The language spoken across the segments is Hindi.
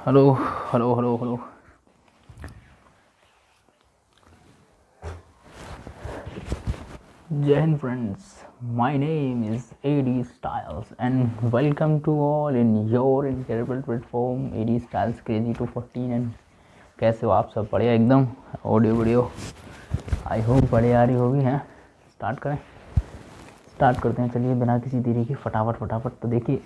Hello hello hello hello. जय हिंद friends, my name is AD Styles and welcome to all in your incredible platform AD Styles crazy 214। And कैसे हो आप सब? बढ़िया एकदम। ऑडियो वीडियो आई होप बढ़िया आ रही होगी। हैं स्टार्ट करते हैं। चलिए बिना किसी देरी के फटाफट। तो देखिए,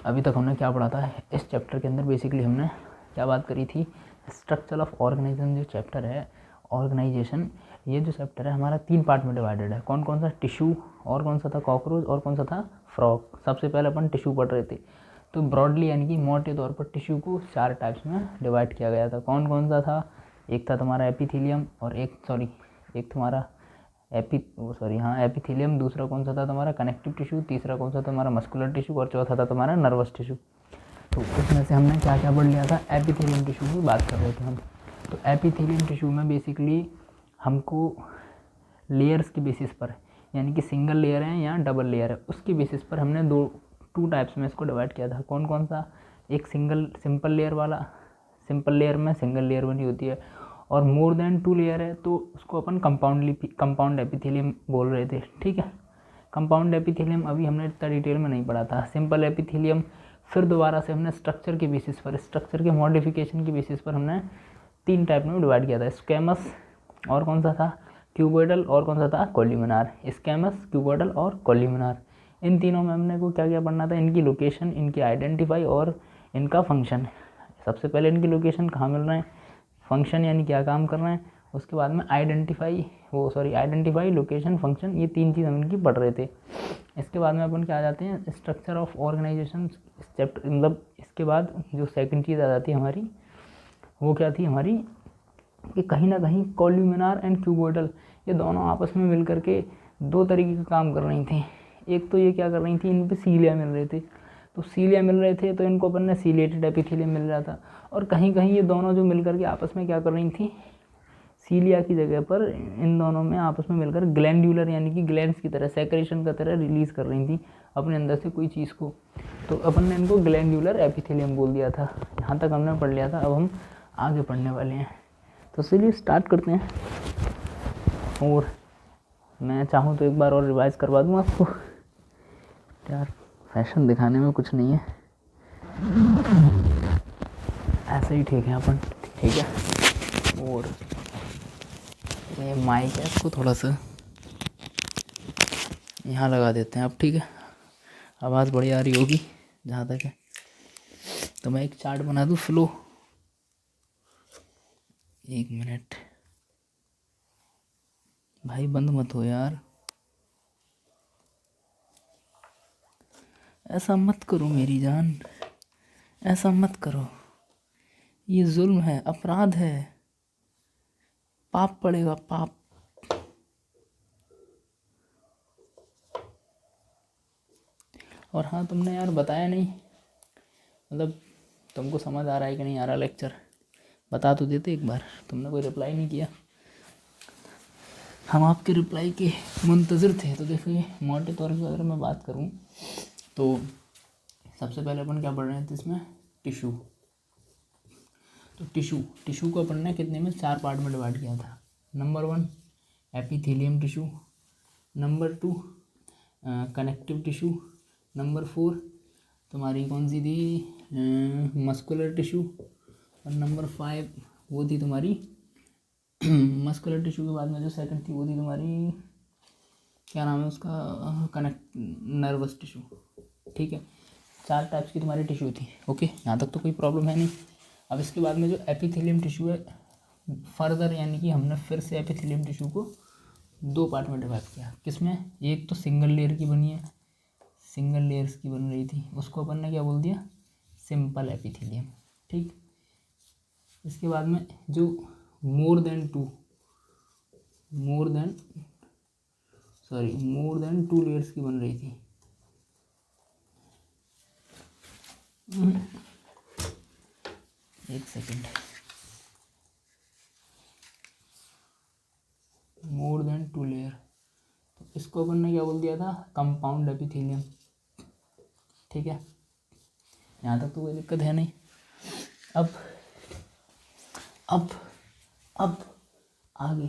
अभी तक हमने क्या पढ़ा था इस चैप्टर के अंदर। बेसिकली हमने क्या बात करी थी, स्ट्रक्चर ऑफ ऑर्गेनाइजेशन। जो चैप्टर है ऑर्गेनाइजेशन, ये जो चैप्टर है हमारा 3 पार्ट में डिवाइडेड है। कौन कौन सा? टिश्यू, और कौन सा था? कॉकरोच, और कौन सा था? फ्रॉग। सबसे पहले अपन टिश्यू पढ़ रहे थे। तो ब्रॉडली यानी कि मोटे तौर पर टिश्यू को 4 टाइप्स में डिवाइड किया गया था। कौन कौन सा था? एक था तुम्हारा एपिथेलियम, और एक तुम्हारा एपिथेलियम। दूसरा कौन सा था तुम्हारा? Connective tissue. तीसरा कौन सा तुम्हारा? Muscular tissue. और चौथा था तुम्हारा नर्वस टिश्यू। तो इसमें से हमने क्या क्या पढ़ लिया था? एपिथेलियम टिश्यू की बात कर रहे थे हम। तो एपिथेलियम टिश्यू में बेसिकली हमको लेयर्स के बेसिस पर, यानी कि सिंगल लेयर है या डबल लेयर है, उसके बेसिस पर हमने टू टाइप्स में इसको डिवाइड किया था। कौन कौन सा? एक सिंपल लेयर वाला। सिंपल लेयर में सिंगल लेयर बनी होती है, और मोर देन 2 लेयर है तो उसको अपन कंपाउंड एपिथेलियम बोल रहे थे। ठीक है, कंपाउंड एपिथेलियम अभी हमने इतना डिटेल में नहीं पढ़ा था। सिंपल एपिथेलियम फिर दोबारा से हमने स्ट्रक्चर के बेसिस पर, स्ट्रक्चर के मॉडिफिकेशन के बेसिस पर हमने 3 टाइप में डिवाइड किया था। स्क्वेमस, और कौन सा था? क्यूबोइडल, और कौन सा था? कोल्यूमिनार। स्क्वेमस, क्यूबोइडल और कोल्यूमिनार। इन तीनों में हमने को क्या क्या पढ़ना था? इनकी लोकेशन, इनकी आइडेंटिफाई और इनका फंक्शन। सबसे पहले इनकी लोकेशन कहाँ मिल रहे हैं, फंक्शन यानी क्या काम कर रहे हैं, उसके बाद में आइडेंटिफाई, लोकेशन, फंक्शन, ये 3 चीज़ हम इनकी पढ़ रहे थे। इसके बाद में अपन क्या आ जाते हैं? Structure of organisation chapter. मतलब इसके बाद जो सेकंड चीज़ आ जाती है हमारी, वो क्या थी हमारी, कि कहीं ना कहीं कोल्यूमिनार एंड क्यूबोइडल ये दोनों आपस में मिलकर के 2 तरीके का काम कर रही थी। एक तो ये क्या कर रही थी, इन पे सीलिया मिल रहे थे। तो इनको अपन ने सीलिएटेड एपिथेलियम मिल रहा था। और कहीं कहीं ये दोनों जो मिलकर के आपस में क्या कर रही थी, सीलिया की जगह पर इन दोनों में आपस में मिलकर ग्लैंडुलर यानी कि ग्लैंड्स की तरह, सेक्रेशन की तरह रिलीज कर रही थी अपने अंदर से कोई चीज़ को। तो अपन ने इनको ग्लैंडुलर एपिथेलियम बोल दिया था। यहाँ तक हमने पढ़ लिया था। अब हम आगे पढ़ने वाले हैं, तो चलिए स्टार्ट करते हैं। और मैं चाहूँ तो एक बार और रिवाइज करवा दूँ आपको। यार फैशन दिखाने में कुछ नहीं है, ऐसे ही ठीक है अपन। ठीक है, और ये माइक है, इसको थोड़ा सा यहाँ लगा देते हैं अब। ठीक है, आवाज़ बढ़िया आ रही होगी जहाँ तक है। तो मैं एक चार्ट बना दूँ फ्लो। 1 मिनट भाई, बंद मत हो यार, ऐसा मत करो मेरी जान, ऐसा मत करो। ये जुल्म है, अपराध है, पाप पड़ेगा, पाप। और हाँ, तुमने यार बताया नहीं, मतलब तुमको समझ आ रहा है कि नहीं आ रहा लेक्चर, बता तो देते एक बार। तुमने कोई रिप्लाई नहीं किया, हम आपके रिप्लाई के मुंतज़िर थे। तो देखिए, मोटे तौर पर अगर मैं बात करूँ तो सबसे पहले अपन क्या पढ़ रहे थे इसमें? टिश्यू। तो टिश्यू को अपन ने कितने में? 4 पार्ट में डिवाइड किया था। Number 1 epithelium tissue, number 2 connective tissue, number 4 तुम्हारी कौन सी थी? मस्कुलर टिश्यू, और नंबर 5 वो थी तुम्हारी मस्कुलर टिश्यू के बाद में जो सेकंड थी वो थी तुम्हारी, क्या नाम है उसका? Nervous tissue. ठीक है, 4 टाइप्स की तुम्हारी टिश्यू थी। ओके, यहाँ तक तो कोई प्रॉब्लम है नहीं। अब इसके बाद में जो एपिथेलियम टिश्यू है, फर्दर यानी कि हमने फिर से एपिथेलियम टिश्यू को 2 पार्ट में डिवाइड किया। किसमें? एक तो सिंगल लेयर की बनी है, सिंगल लेयर्स की बन रही थी, उसको अपन ने क्या बोल दिया? Simple epithelium. ठीक, इसके बाद में जो मोर देन टू लेयर्स की बन रही थी, एक सेकेंड, मोर देन 2 लेयर, तो इसको अपन ने क्या बोल दिया था? Compound epithelium. ठीक है, यहाँ तक तो कोई दिक्कत है नहीं। अब अब अब आगे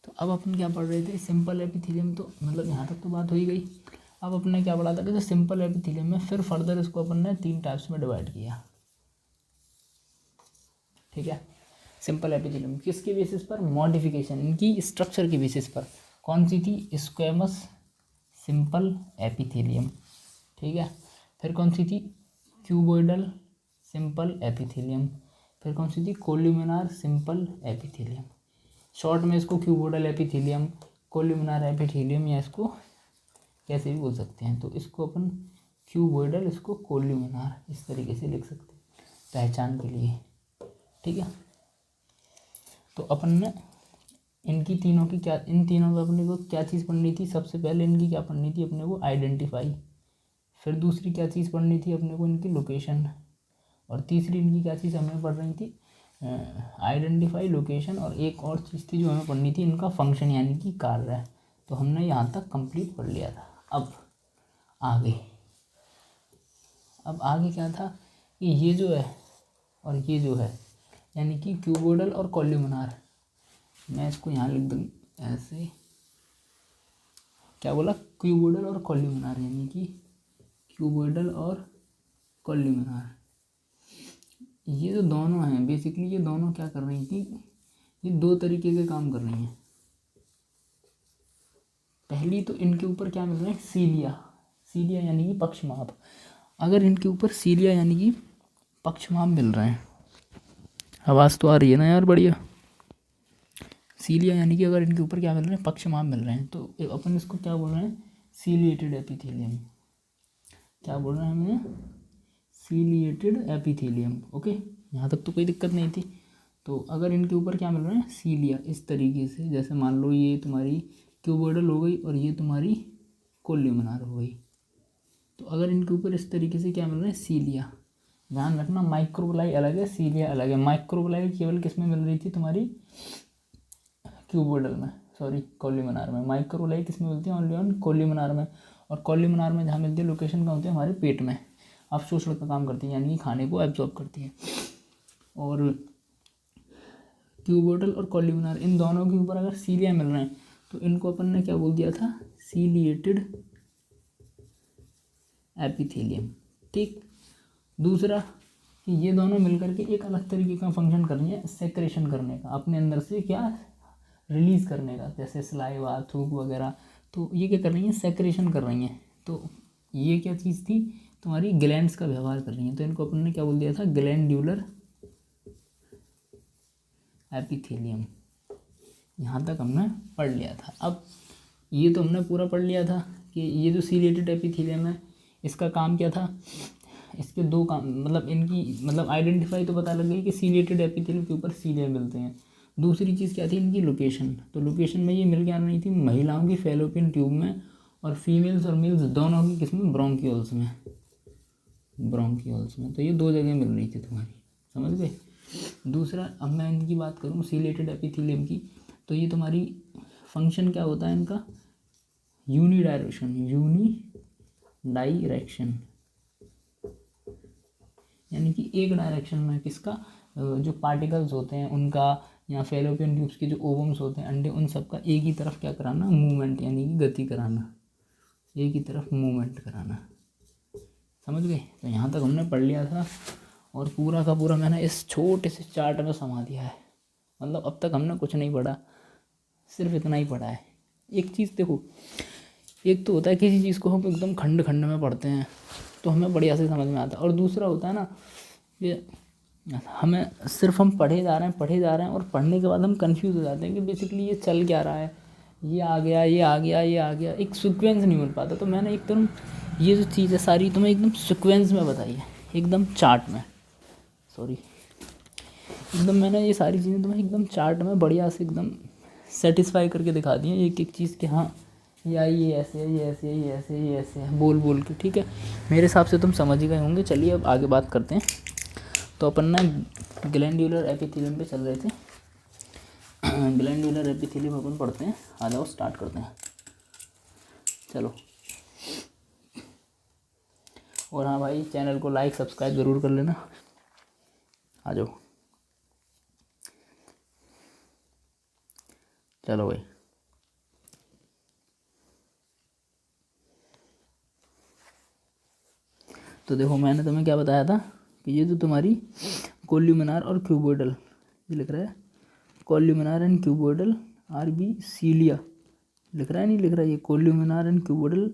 तो अब अपन क्या पढ़ रहे थे, सिंपल एपिथेलियम, तो मतलब यहाँ तक तो बात हो ही गई। अब अपने क्या पढ़ा था कि जो सिंपल एपिथेलियम है, फिर फर्दर इसको अपन ने 3 टाइप्स में डिवाइड किया, ठीक है। सिंपल एपिथेलियम किसके बेसिस पर, मॉडिफिकेशन इनकी स्ट्रक्चर के बेसिस पर। कौन सी थी, स्क्वेमस सिंपल एपिथेलियम, ठीक है। फिर कौन सी थी, क्यूबोइडल सिंपल एपिथेलियम। फिर कौन सी थी, कोल्यूमिनार सिंपल एपिथेलियम। शॉर्ट में इसको क्यूबोइडल एपिथेलियम, कोल्यूमिनार एपिथेलियम, या इसको कैसे भी बोल सकते हैं। तो इसको अपन क्यूबोइडल, इसको कोल्यूमिनार, इस तरीके से लिख सकते हैं पहचान के लिए, ठीक है। तो अपन ने इनकी तीनों की क्या, इन तीनों में अपने को क्या चीज़ पढ़नी थी, सबसे पहले इनकी क्या पढ़नी थी अपने को, आइडेंटिफाई। फिर दूसरी क्या चीज़ पढ़नी थी अपने को, इनकी लोकेशन। और तीसरी इनकी क्या चीज़ हमें पढ़ रही थी, आइडेंटिफाई, लोकेशन, और एक और चीज़ थी जो हमें पढ़नी थी, इनका फंक्शन यानी कि कार्य। तो हमने यहाँ तक कंप्लीट पढ़ लिया था। अब आगे क्या था कि ये जो है और ये जो है, यानी कि क्यूबोइडल और कोल्यूमिनार। मैं इसको यहाँ लिख दूँ ऐसे, क्या बोला, क्यूबोइडल और कोल्यूमिनार, यानी कि क्यूबोइडल और कोल्यूमिनार। ये जो दोनों हैं बेसिकली, ये दोनों क्या कर रही थी, ये 2 तरीके के काम कर रही हैं। पहली तो इनके ऊपर क्या मिल रहा है, सीलिया यानी कि पक्षमाप। अगर इनके ऊपर सीलिया यानी कि पक्षमाप मिल रहे हैं, आवाज़ तो आ रही है ना यार, बढ़िया। सीलिया यानी कि अगर इनके ऊपर क्या मिल रहे हैं, पक्षमाप मिल रहे हैं, तो अपन इसको क्या बोल रहे हैं, सीलिएटेड एपिथेलियम। क्या बोल रहे हैं हमें, सीलिएटेड एपिथेलियम, ओके। यहाँ तक तो कोई दिक्कत नहीं थी। तो अगर इनके ऊपर क्या मिल रहा है, सीलिया, इस तरीके से, जैसे मान लो ये तुम्हारी क्यूबोइडल हो गई और ये तुम्हारी कोल्यूमिनार हो गई। तो अगर इनके ऊपर इस तरीके से क्या मिल रहा है, सीलिया। ध्यान रखना, माइक्रोबलाई अलग है, सीलिया अलग है। माइक्रोबलाई केवल किस में मिल रही थी, तुम्हारी क्यूबोइडल में, सॉरी कोल्यूमिनार में। माइक्रोबलाई किस में मिलती है, ओनली ऑन कोल्यूमिनार में। और कोल्यूमिनार में जहाँ मिलती है लोकेशन कहाँ होती है, हमारे पेट में। अवशोषण का काम करती है, यानी कि खाने को एब्जॉर्ब करती है। और क्यूबोइडल और कोल्यूमिनार, इन दोनों के ऊपर अगर सीलिया मिल रहे हैं, तो इनको अपन ने क्या बोल दिया था, सीलिएटेड एपिथेलियम, ठीक। दूसरा कि ये दोनों मिलकर के एक अलग तरीके का फंक्शन कर रही है, सेक्रेशन करने का, अपने अंदर से क्या रिलीज़ करने का, जैसे सलाइवा, थूक वगैरह। तो ये क्या कर रही हैं, सेक्रेशन कर रही हैं। तो ये क्या चीज़ थी, तुम्हारी ग्लैंड्स का व्यवहार कर रही हैं। तो इनको अपन ने क्या बोल दिया था, ग्लैंड्यूलर एपिथेलियम। यहाँ तक हमने पढ़ लिया था। अब ये तो हमने पूरा पढ़ लिया था कि ये जो सीलिएटेड एपिथेलियम है, इसका काम क्या था। इसके 2 काम, मतलब इनकी मतलब आइडेंटिफाई तो पता लग गई कि सीलिएटेड एपिथेलियम के ऊपर सीलिया मिलते हैं। दूसरी चीज़ क्या थी, इनकी लोकेशन। तो लोकेशन में ये मिल के आ रही थी महिलाओं की फैलोपियन ट्यूब में, और फीमेल्स और मेल्स दोनों की किस्में ब्रोंकियोल्स में, तो ये 2 जगह मिल रही थी तुम्हारी, समझ गए। दूसरा, अब मैं इनकी बात करूँ सीलिएटेड एपिथेलियम की, तो ये तुम्हारी फंक्शन क्या होता है इनका, यूनिडायरेक्शन, यानी कि एक डायरेक्शन में किसका, जो पार्टिकल्स होते हैं उनका, या फेलोपियन ट्यूब्स के जो ओवम्स होते हैं अंडे, उन सब का एक ही तरफ क्या कराना, मूवमेंट, यानी कि गति कराना, एक ही तरफ मूवमेंट कराना, समझ गए। तो यहाँ तक हमने पढ़ लिया था, और पूरा का पूरा मैंने इस छोटे से चार्ट में समा दिया है। मतलब अब तक हमने कुछ नहीं पढ़ा, सिर्फ इतना ही पढ़ा है। एक चीज़ देखो, एक तो होता है किसी चीज़ को हम एकदम खंड खंड में पढ़ते हैं तो हमें बढ़िया से समझ में आता है, और दूसरा होता है ना, ये हमें सिर्फ हम पढ़े जा रहे हैं, और पढ़ने के बाद हम कंफ्यूज हो जाते हैं कि बेसिकली ये चल क्या रहा है, ये आ गया, ये आ गया, ये आ गया, एक सीक्वेंस नहीं मिल पाता। तो मैंने एकदम ये जो चीज़ है सारी तुम्हें एकदम सीक्वेंस में बताई है, एकदम चार्ट में, सॉरी, एकदम मैंने ये सारी चीज़ें तुम्हें एकदम चार्ट में बढ़िया से एकदम सेटिस्फाई करके दिखा दी है, एक एक चीज़ कि हाँ ये ऐसे है, ये ऐसे है, ये ऐसे है, ये ऐसे है, बोल बोल के, ठीक है। मेरे हिसाब से तुम समझ ही गए होंगे। चलिए अब आगे बात करते हैं। तो अपन ना ग्लैंड्यूलर एपिथेलियम पे चल रहे थे। ग्लैंड्यूलर एपिथेलियम अपन पढ़ते हैं, आ जाओ स्टार्ट करते हैं, चलो। और हाँ भाई, चैनल को लाइक सब्सक्राइब ज़रूर कर लेना। आ जाओ, चलो भाई। तो देखो मैंने तुम्हें क्या बताया था कि ये जो तुम्हारी कोल्यूमिनार और क्यूबोइडल, ये लिख रहा है columnar and cuboidal are be cilia, लिख रहा है नहीं लिख रहा है, ये columnar and cuboidal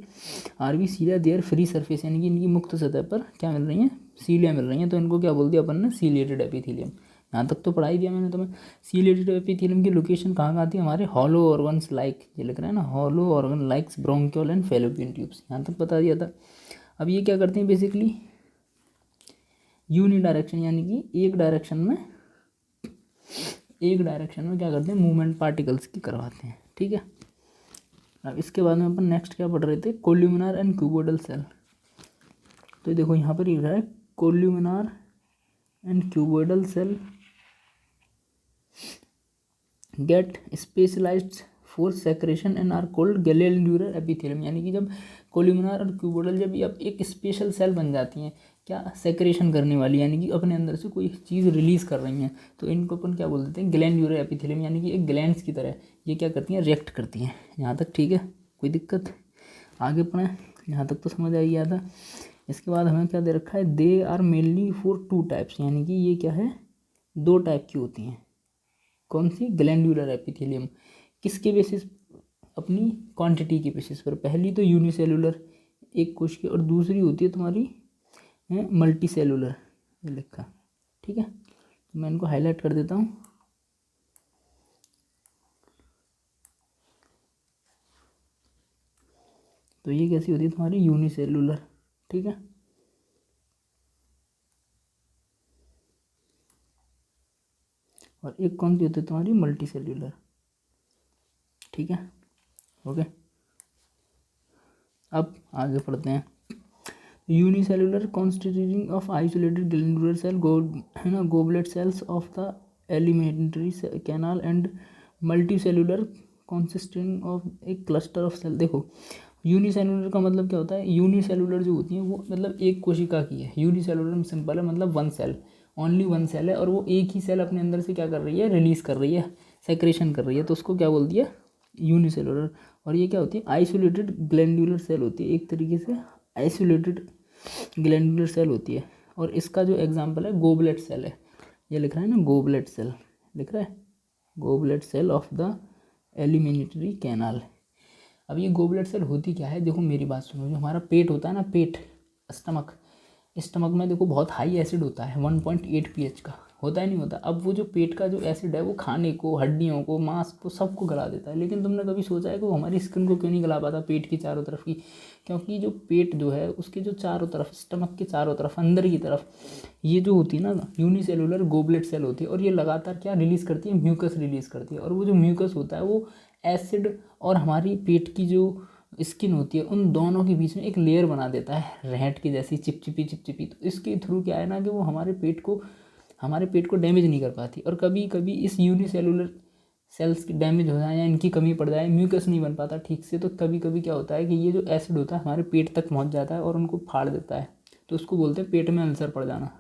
are be cilia their free surface, यानी कि इनकी मुक्त सतह पर क्या मिल रही हैं, सीलिया मिल रही हैं। तो इनको क्या बोल दिया अपन ने, सीलिएटेड एपिथेलियम। यहाँ तक तो पढ़ाई दिया मैंने तुम्हें। सीलिएटेड एपिथेलियम की लोकेशन कहाँ आती है, हमारे हॉलो ऑर्गन्स लाइक, ये लिख रहा है ना, hollow organ likes bronchial and fallopian tubes, यहाँ तक बता दिया था। अब ये क्या करते हैं बेसिकली, यूनिडायरेक्शन, यानी कि एक डायरेक्शन में क्या करते हैं, मूवमेंट पार्टिकल्स की करवाते हैं, ठीक है। अब इसके बाद में अपन नेक्स्ट क्या पढ़ रहे थे, कोल्यूमिनार एंड क्यूबोइडल सेल। तो देखो यहाँ पर लिखा है columnar and cuboidal cell get specialized for secretion and are called glandular epithelium, यानी कि जब कोल्यूमिनार और क्यूबोइडल जब ये अब एक स्पेशल सेल बन जाती हैं क्या, सेक्रेशन करने वाली, यानी कि अपने अंदर से कोई चीज़ रिलीज़ कर रही हैं, तो इनको अपन क्या बोल देते हैं, ग्लैंडुलर एपिथेलियम, यानी कि एक ग्लैंड्स की तरह ये क्या करती हैं, रिएक्ट करती हैं। यहाँ तक ठीक है, कोई दिक्कत, आगे पढ़ें, यहाँ तक तो समझ आ गया था। इसके बाद हमें क्या दे रखा है, they are mainly for 2 types, यानी कि ये क्या है, 2 टाइप की होती हैं। कौन सी, ग्लैंडुलर एपिथेलियम, किसके बेसिस, अपनी क्वांटिटी के बेसिस पर। पहली तो यूनिसेलुलर, एक कोश की, और दूसरी होती है तुम्हारी मल्टी सेलुलर, ये लिखा, ठीक है। तो मैं इनको हाईलाइट कर देता हूँ। तो ये कैसी होती है तुम्हारी, यूनिसेलुलर, ठीक है। और एक कौन सी होती है तुम्हारी, मल्टी सेल्यूलर, ठीक है, ओके। अब आगे पढ़ते हैं, unicellular constituting of isolated glandular cell, है ना, goblet cells of the alimentary canal and multi cellular consisting of a cluster of cell. देखो यूनिसेलुलर का मतलब क्या होता है, यूनिसेलुलर जो होती है वो मतलब एक कोशिका की है, यूनिसेलुलर में सिंपल है, मतलब 1 सेल, ओनली 1 सेल है, और वो एक ही सेल अपने अंदर से क्या कर रही है, रिलीज़ कर रही है, सेक्रेशन कर रही है, तो उसको क्या बोल दिया, यूनिसेलुलर। और ये क्या होती है, आइसोलेटेड ग्लैंडुलर सेल होती है, एक तरीके से आइसोलेटेड ग्लैंडुलर सेल होती है। और इसका जो एग्जांपल है गोबलेट सेल है, ये लिख रहा है ना, गोबलेट सेल लिख रहा है, goblet cell of the alimentary canal. अब ये गोबलेट सेल होती क्या है, देखो मेरी बात सुनो, जो हमारा पेट होता है ना, पेट, स्टमक में देखो बहुत हाई एसिड होता है, 1.8 pH का होता है, नहीं होता। अब वो जो पेट का जो एसिड है वो खाने को, हड्डियों को, मांस को, सबको गला देता है, लेकिन तुमने कभी सोचा है कि वो हमारी स्किन को क्यों नहीं गला पाता, पेट की चारों तरफ की, क्योंकि जो पेट जो है उसके जो चारों तरफ, स्टमक के चारों तरफ, अंदर की तरफ, ये जो होती है ना, यूनिसेलुलर गोबलेट सेल होती है, और ये लगातार क्या रिलीज़ करती है, म्यूकस रिलीज़ करती है। और वो जो म्यूकस होता है वो एसिड और हमारी पेट की जो स्किन होती है उन दोनों के बीच में एक लेयर बना देता है, रहट की जैसी चिपचिपी। तो इसके थ्रू क्या है ना, कि वो हमारे पेट को डैमेज नहीं कर पाती। और कभी कभी इस यूनिसेलुलर सेल्स की डैमेज हो जाए या इनकी कमी पड़ जाए, म्यूकस नहीं बन पाता ठीक से, तो कभी कभी क्या होता है कि ये जो एसिड होता है हमारे पेट तक पहुंच जाता है और उनको फाड़ देता है। तो उसको बोलते हैं पेट में अल्सर पड़ जाना।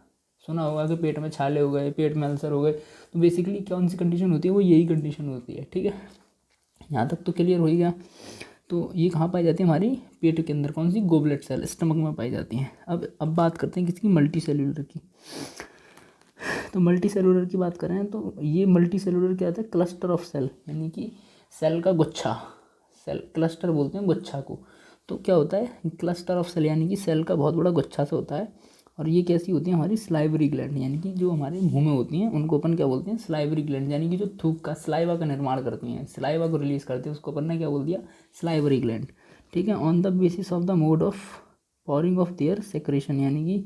सुना होगा कि पेट में छाले हो गए, पेट में अल्सर हो गए, तो बेसिकली कौन सी कंडीशन होती है, वो यही कंडीशन होती है, ठीक है। यहाँ तक तो क्लियर हो ही गया। तो ये कहाँ पाई जाती है, हमारी पेट के अंदर, कौन सी, गोबलेट सेल, स्टमक में पाई जाती हैं। अब बात करते हैं किसकी, मल्टी सेलुलर की। तो मल्टी सेलुलर की बात करें तो ये मल्टी सेलुलर क्या होता है, क्लस्टर ऑफ सेल, यानी कि सेल का गुच्छा, सेल क्लस्टर बोलते हैं गुच्छा को। तो क्या होता है, क्लस्टर ऑफ सेल यानी कि सेल का बहुत बड़ा गुच्छा सा होता है। और ये कैसी होती है, हमारी स्लाइवरी ग्लैंड, यानी कि जो हमारे मुंह में होती हैं उनको अपन क्या बोलते हैं, स्लाइवरी ग्लैंड, यानी कि जो थूक का, स्लाइवा का निर्माण करती हैं, स्लाइवा को रिलीज़ करते हैं, उसको अपन ने क्या बोल दिया, स्लाइवरी ग्लैंड, ठीक है। On the basis of the mode of pouring of their secretion, यानी कि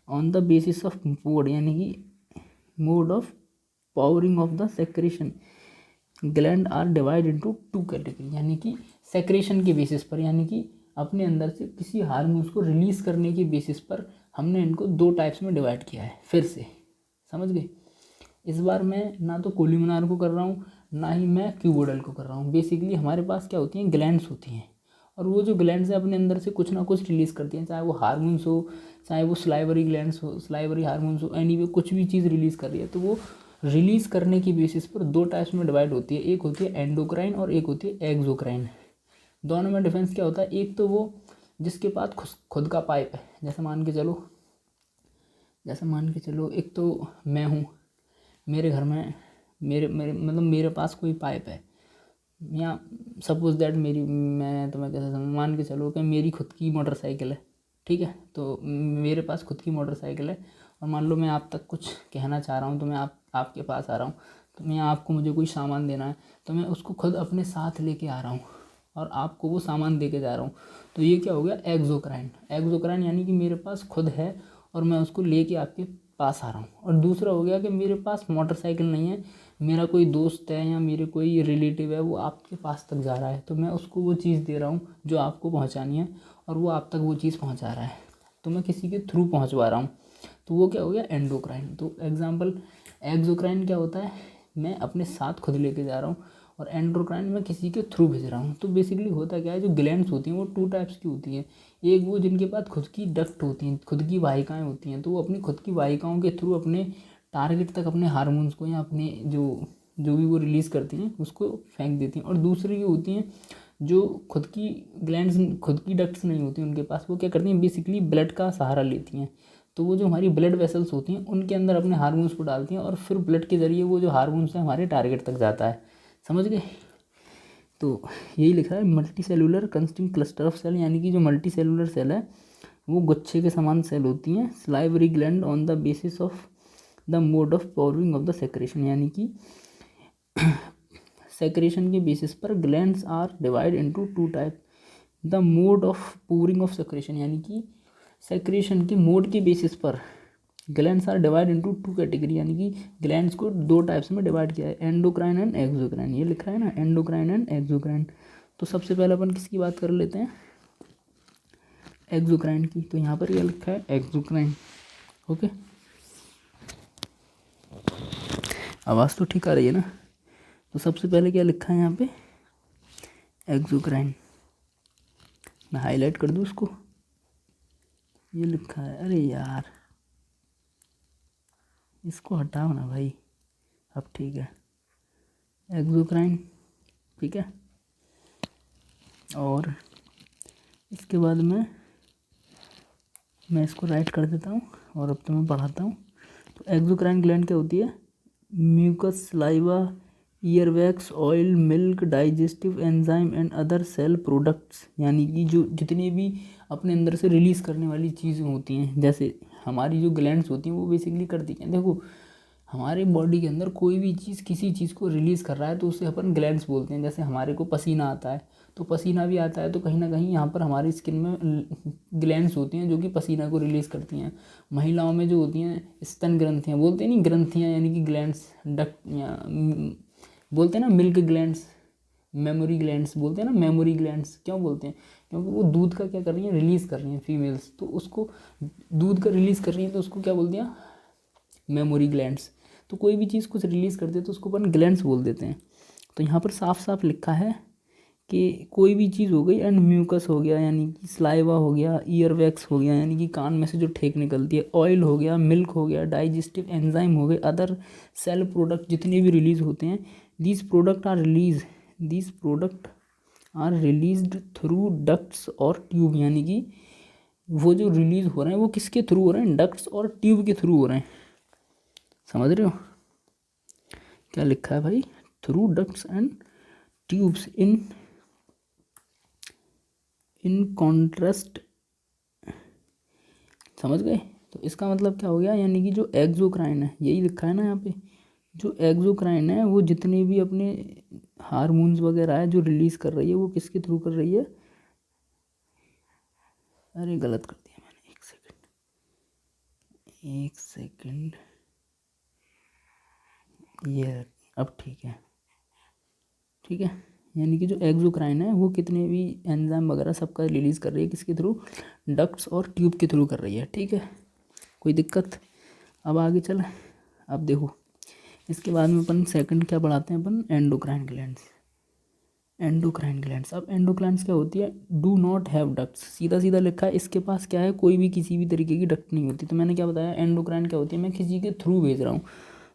on the basis of mode, यानी कि mode of powering of the secretion, gland are divide into 2 category, यानी कि सेक्रेशन के बेसिस पर, यानी कि अपने अंदर से किसी हार्मोन्स को रिलीज़ करने के बेसिस पर हमने इनको 2 टाइप्स में डिवाइड किया है। फिर से समझ गए, इस बार मैं ना तो कोल्यूमिनार को कर रहा हूँ, ना ही मैं क्यूबोइडल को कर रहा हूँ। बेसिकली हमारे पास क्या होती हैं, ग्लैंड्स होती हैं, और वो जो ग्लैंड्स है अपने अंदर से कुछ ना कुछ रिलीज़ करती हैं, चाहे वो हार्मोन्स हो, चाहे वो स्लाइवरी ग्लैंड्स हो, स्लाइवरी हार्मोन्स हो, एनीवे कुछ भी चीज़ रिलीज़ कर रही है। तो वो रिलीज़ करने की बेसिस पर दो टाइप्स में डिवाइड होती है, एक होती है एंडोक्राइन और एक होती है एक्सोक्राइन। दोनों में डिफरेंस क्या होता है, एक तो वो जिसके पास खुद का पाइप है, जैसे मान के चलो एक तो मैं हूँ, मेरे घर में मेरे मेरे मतलब मेरे पास कोई पाइप है, या सपोज दैट मैं तुम्हें कैसे समझ, मान के चलो कि मेरी खुद की मोटरसाइकिल है, ठीक है। तो मेरे पास खुद की मोटरसाइकिल है और मान लो मैं आप तक कुछ कहना चाह रहा हूँ, तो मैं आपके पास आ रहा हूँ, तो आपको मुझे कोई सामान देना है, तो मैं उसको खुद अपने साथ लेके आ रहा हूँ और आपको वो सामान दे के जा रहा हूँ। तो ये क्या हो गया, एक्सोक्राइन यानी कि मेरे पास खुद है और मैं उसको लेके आपके पास आ रहा हूँ। और दूसरा हो गया कि मेरे पास मोटरसाइकिल नहीं है, मेरा कोई दोस्त है या मेरे कोई रिलेटिव है, वो आपके पास तक जा रहा है, तो मैं उसको वो चीज़ दे रहा हूँ जो आपको पहुँचानी है और वो आप तक वो चीज़ पहुँचा रहा है, तो मैं किसी के थ्रू पहुँचवा रहा हूँ। तो वो क्या हो गया, एंडोक्राइन। तो एग्जाम्पल, एक्सोक्राइन क्या होता है, मैं अपने साथ खुद लेके जा रहा हूँ, और एंडोक्राइन में किसी के थ्रू भेज रहा हूँ। तो बेसिकली होता क्या है, जो ग्लैंड्स होती हैं वो टू टाइप्स की होती हैं। एक वो जिनके पास खुद की डक्ट होती हैं, खुद की वाहिकाएँ होती हैं, तो वो अपनी खुद की वाहिकाओं के थ्रू अपने टारगेट तक अपने हार्मोन्स को या अपने जो भी वो रिलीज़ करती हैं उसको फेंक देती हैं। और दूसरी होती हैं जो खुद की ग्लैंड्स, खुद की डक्ट्स नहीं होती उनके पास, वो क्या करती हैं, बेसिकली ब्लड का सहारा लेती हैं। तो वो जो हमारी ब्लड वेसल्स होती हैं उनके अंदर अपने हार्मोन्स को डालती हैं और फिर ब्लड के ज़रिए वो जो हार्मोन्स है हमारे टारगेट तक जाता है। समझ गए। तो यही लिखा है, multi cellular consisting cluster of cell, यानी कि जो मल्टी सेलुलर सेल है वो गुच्छे के समान सेल होती हैं। Salivary gland on the basis of the mode of powering of the secretion, यानी कि सेक्रेशन के बेसिस पर glands are divide into two type. The mode of pouring of secretion, यानी कि सेक्रेशन के मोड के बेसिस पर glands are divide into two category, यानी कि ग्लैंड्स को दो टाइप्स में डिवाइड किया है, एंडोक्राइन एंड एक्सोक्राइन। ये लिखा है ना, एंडोक्राइन एंड एक्सोक्राइन। तो सबसे पहले अपन किसकी बात कर लेते हैं, एक्सोक्राइन की। तो यहाँ पर यह लिखा है एक्सोक्राइन। ओके, आवाज़ तो ठीक आ रही है ना। तो सबसे पहले क्या लिखा है यहाँ पे, एक्सोक्राइन। मैं हाईलाइट कर दूँ उसको, ये लिखा है, अरे यार इसको हटाओ ना भाई। अब ठीक है, एक्सोक्राइन, ठीक है। और इसके बाद मैं इसको राइट कर देता हूँ और अब तो मैं पढ़ाता हूँ। तो एक्सोक्राइन ग्लैंड क्या होती है, mucus, saliva, earwax, oil, milk, digestive enzyme and other cell products, यानी कि जो जितने भी अपने अंदर से रिलीज़ करने वाली चीज़ें होती हैं, जैसे हमारी जो ग्लैंड्स होती हैं वो बेसिकली करती हैं, देखो हमारे बॉडी के अंदर कोई भी चीज़ किसी चीज़ को रिलीज़ कर रहा है तो उसे अपन ग्लैंड्स बोलते हैं। जैसे हमारे को पसीना आता है, तो पसीना भी आता है तो कहीं ना कहीं यहाँ पर हमारी स्किन में ग्लैंड्स होती हैं जो कि पसीना को रिलीज़ करती हैं। महिलाओं में जो होती हैं स्तन ग्रंथियाँ, बोलते हैं नहीं ग्रंथियाँ, यानी कि ग्लैंड्स, डक्ट या बोलते हैं ना मिल्क ग्लैंड्स, मेमोरी ग्लैंड्स बोलते हैं ना, मेमोरी ग्लैंड्स क्यों बोलते हैं, क्योंकि वो दूध का क्या कर रही हैं, रिलीज़ कर रही हैं फीमेल्स, तो उसको दूध का रिलीज़ कर रही हैं तो उसको क्या बोलते हैं, मेमोरी ग्लैंड्स। तो कोई भी चीज़ कुछ रिलीज़ करते हैं तो उसको अपन ग्लैंड्स बोल देते हैं। तो यहाँ पर साफ साफ लिखा है कि कोई भी चीज़ हो गई, एंड म्यूकस हो गया यानी कि स्लाइवा हो गया, ईयर वैक्स हो गया यानी कि कान में से जो ठेक निकलती है, ऑयल हो गया, मिल्क हो गया, डाइजेस्टिव एंजाइम हो गए, अदर सेल प्रोडक्ट जितने भी रिलीज़ होते हैं, these product are released through ducts और ट्यूब, यानी कि वो जो रिलीज़ हो रहे हैं वो किसके थ्रू हो रहे हैं, डक्ट्स और ट्यूब के थ्रू हो रहे हैं। समझ रहे हो क्या लिखा है भाई, through ducts and tubes in contrast. समझ गए। तो इसका मतलब क्या हो गया, यानी कि जो एक्सोक्राइन है, यही लिखा है ना यहाँ पे, जो एक्सोक्राइन है वो जितने भी अपने हार्मोन्स वगैरह है जो रिलीज़ कर रही है वो किसके थ्रू कर रही है, अरे गलत कर दिया मैंने, एक सेकंड, ये अब ठीक है, ठीक है। यानी कि जो एक्सोक्राइन है वो कितने भी एंजाइम वगैरह सबका रिलीज़ कर रही है, किसके थ्रू, डक्ट्स और ट्यूब के थ्रू कर रही है, ठीक है। कोई दिक्कत। अब आगे चल, अब देखो इसके बाद में अपन सेकंड क्या पढ़ाते हैं, अपन एंडोक्राइन ग्लैंड्स। Endocrine glands. अब एंडोक्राइन्स क्या होती है, डू नॉट हैव डक्ट्स, सीधा सीधा लिखा है, इसके पास क्या है, कोई भी किसी भी तरीके की डक्ट नहीं होती। तो मैंने क्या बताया, एंडोक्राइन क्या होती है, मैं किसी के थ्रू भेज रहा हूँ।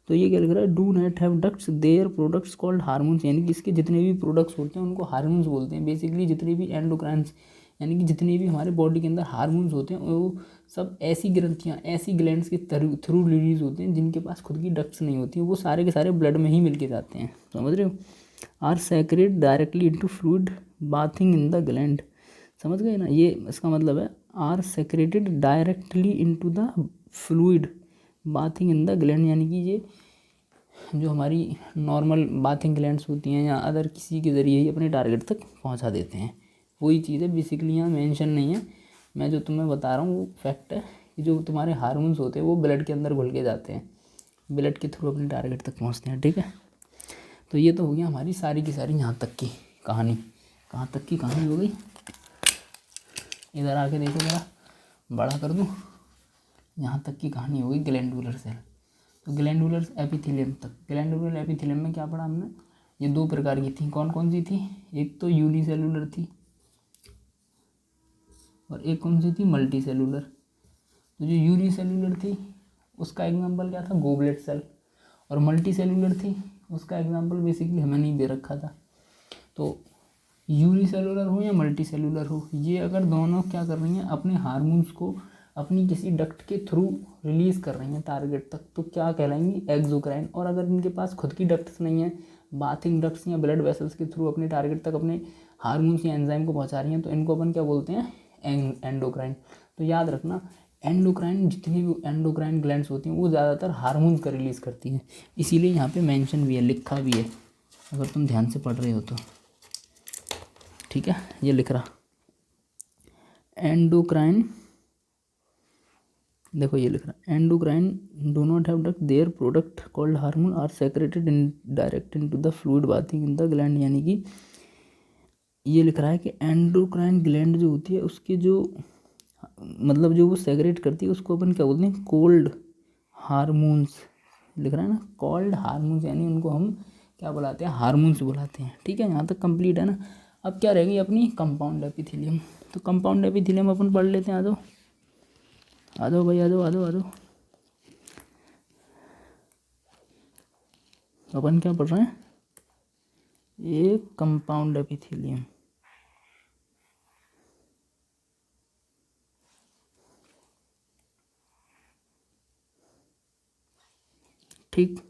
तो ये क्या लिख रहा है, do not have ducts their products called hormones, यानी कि इसके जितने भी प्रोडक्ट्स होते हैं उनको हार्मोन्स बोलते हैं। बेसिकली जितने भी एंडोक्राइन्स यानी कि जितने भी हमारे बॉडी के अंदर हार्मोन्स होते हैं वो सब ऐसी ग्रंथियाँ, ऐसी ग्लैंड्स के थ्रू रिलीज होते हैं जिनके पास खुद की डक्ट्स नहीं होती, वो सारे के सारे ब्लड में ही मिल के जाते हैं, समझ रहे हो। Are secrete directly into fluid bathing in the gland, समझ गए ना, ये इसका मतलब है are secreted directly into the fluid bathing in the gland, यानी कि ये जो हमारी नॉर्मल बाथिंग ग्लैंड्स होती हैं या अदर किसी के ज़रिए ही अपने टारगेट तक पहुंचा देते हैं। वही चीज़ है, बेसिकली यहाँ मेंशन नहीं है, मैं जो तुम्हें बता रहा हूँ वो फैक्ट है कि जो तुम्हारे हार्मोन्स होते हैं वो ब्लड के अंदर घुल के जाते हैं, ब्लड के थ्रू अपने टारगेट तक पहुँचते हैं, ठीक है। तो ये तो हो गया हमारी सारी की सारी यहाँ तक की कहानी। कहाँ तक की कहानी हो गई, इधर आके देखो ज़रा, बड़ा कर दूँ, यहाँ तक की कहानी हो गई ग्लैंडुलर सेल। तो ग्लैंडुलर एपिथेलियम तक, ग्लैंडुलर एपिथेलियम में क्या पढ़ा हमने, ये दो प्रकार की थी, कौन कौन सी थी, एक तो यूनिसेलुलर थी और एक कौन सी थी, मल्टी सेलुलर। तो जो यूनिसेलुलर थी उसका एग्जांपल क्या था, गोबलेट सेल, और मल्टी सेलुलर थी उसका एग्जांपल बेसिकली हमें नहीं दे रखा था। तो यूनिसेलुलर हो या मल्टी सेलुलर हो, ये अगर दोनों क्या कर रही हैं, अपने हार्मोन्स को अपनी किसी डक्ट के थ्रू रिलीज़ कर रही हैं टारगेट तक, तो क्या कहलाएंगी, एक्सोक्राइन। और अगर इनके पास खुद की डक्ट्स नहीं है, बाथिंग डक्ट्स या ब्लड वेसल्स के थ्रू अपने टारगेट तक अपने हार्मोन्स या एंजाइम को पहुंचा रही हैं, तो इनको अपन क्या बोलते हैं, एंडोक्राइन। तो याद रखना, एंडोक्राइन जितनी भी एंडोक्राइन ग्लैंड्स होती हैं वो ज़्यादातर हार्मोन्स का रिलीज़ करती हैं, इसीलिए यहाँ पे मेंशन भी है, लिखा भी है, अगर तुम ध्यान से पढ़ रहे हो तो, ठीक है। ये लिख रहा एंडोक्राइन, देखो ये लिख रहा endocrine do not have duct their product called hormone are secreted in direct into the fluid bathing in the gland, यानी कि ये लिख रहा है कि एंडोक्राइन ग्लैंड जो होती है उसके जो मतलब जो वो सेक्रेट करती है उसको अपन क्या बोलते हैं, कोल्ड हार्मोन्स, लिख रहा है ना, कॉल्ड हार्मोन्स, यानी उनको हम क्या बुलाते हैं, हार्मोन्स बुलाते हैं, ठीक है। यहाँ तक कंप्लीट है ना। अब क्या रहेगी अपनी कंपाउंड एपिथेलियम। तो कंपाउंड एपिथेलियम अपन पढ़ लेते हैं, आ जाओ आ जाओ भाई, आ जाओ आ जाओ आ जाओ। अपन क्या पढ़ रहे हैं, एक कंपाउंड एपिथेलियम, ठीक।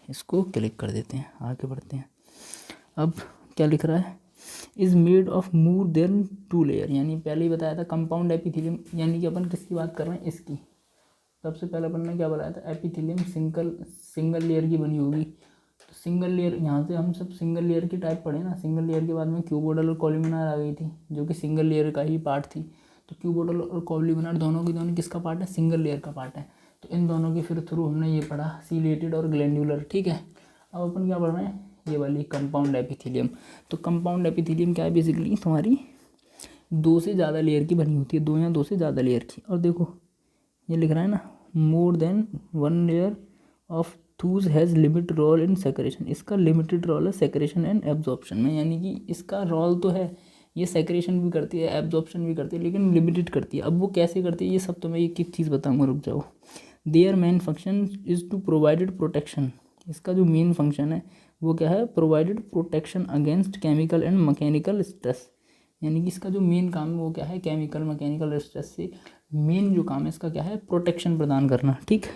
इसको क्लिक कर देते हैं, आगे बढ़ते हैं। अब क्या लिख रहा है, is made of more than 2 layer, यानी पहले ही बताया था कंपाउंड एपिथेलियम, यानी कि अपन किसकी बात कर रहे हैं, इसकी। सबसे पहले अपन ने क्या बताया था, एपिथेलियम सिंगल लेयर की बनी होगी। तो सिंगल लेयर, यहाँ से हम सब सिंगल लेयर की टाइप पढ़े ना, सिंगल लेयर के बाद में क्यूबोइडल और कॉलमनार आ गई थी जो कि सिंगल लेयर का ही पार्ट थी। तो क्यूबोइडल और कॉलमनार दोनों की दोनों किसका पार्ट है, सिंगल लेयर का पार्ट है। तो इन दोनों के फिर थ्रू हमने ये पढ़ा सीलेटेड और ग्लैंडुलर, ठीक है। अब अपन क्या पढ़ रहे हैं, ये वाली कंपाउंड एपिथेलियम। तो कंपाउंड एपिथेलियम क्या है, बेसिकली तुम्हारी 2 से ज़्यादा लेयर की बनी होती है, 2 या 2 से ज़्यादा लेयर की। और देखो ये लिख रहा है ना, more than 1 layer of those has limited role in secretion, इसका लिमिटेड रोल है सेक्रेशन एंड एब्जॉर्प्शन में, यानी कि इसका रोल तो है, ये सेक्रेशन भी करती है एब्जॉर्प्शन भी करती है, लेकिन लिमिटेड करती है। अब वो कैसे करती है ये सब तो मैं एक एक चीज़ बताऊँगा, रुक जाओ। Their main function is to provided protection, इसका जो मेन फंक्शन है वो क्या है, provided protection against chemical and mechanical stress, यानी कि इसका जो मेन काम है वो क्या है, केमिकल मैकेनिकल स्ट्रेस से मेन जो काम है इसका क्या है, प्रोटेक्शन प्रदान करना, ठीक।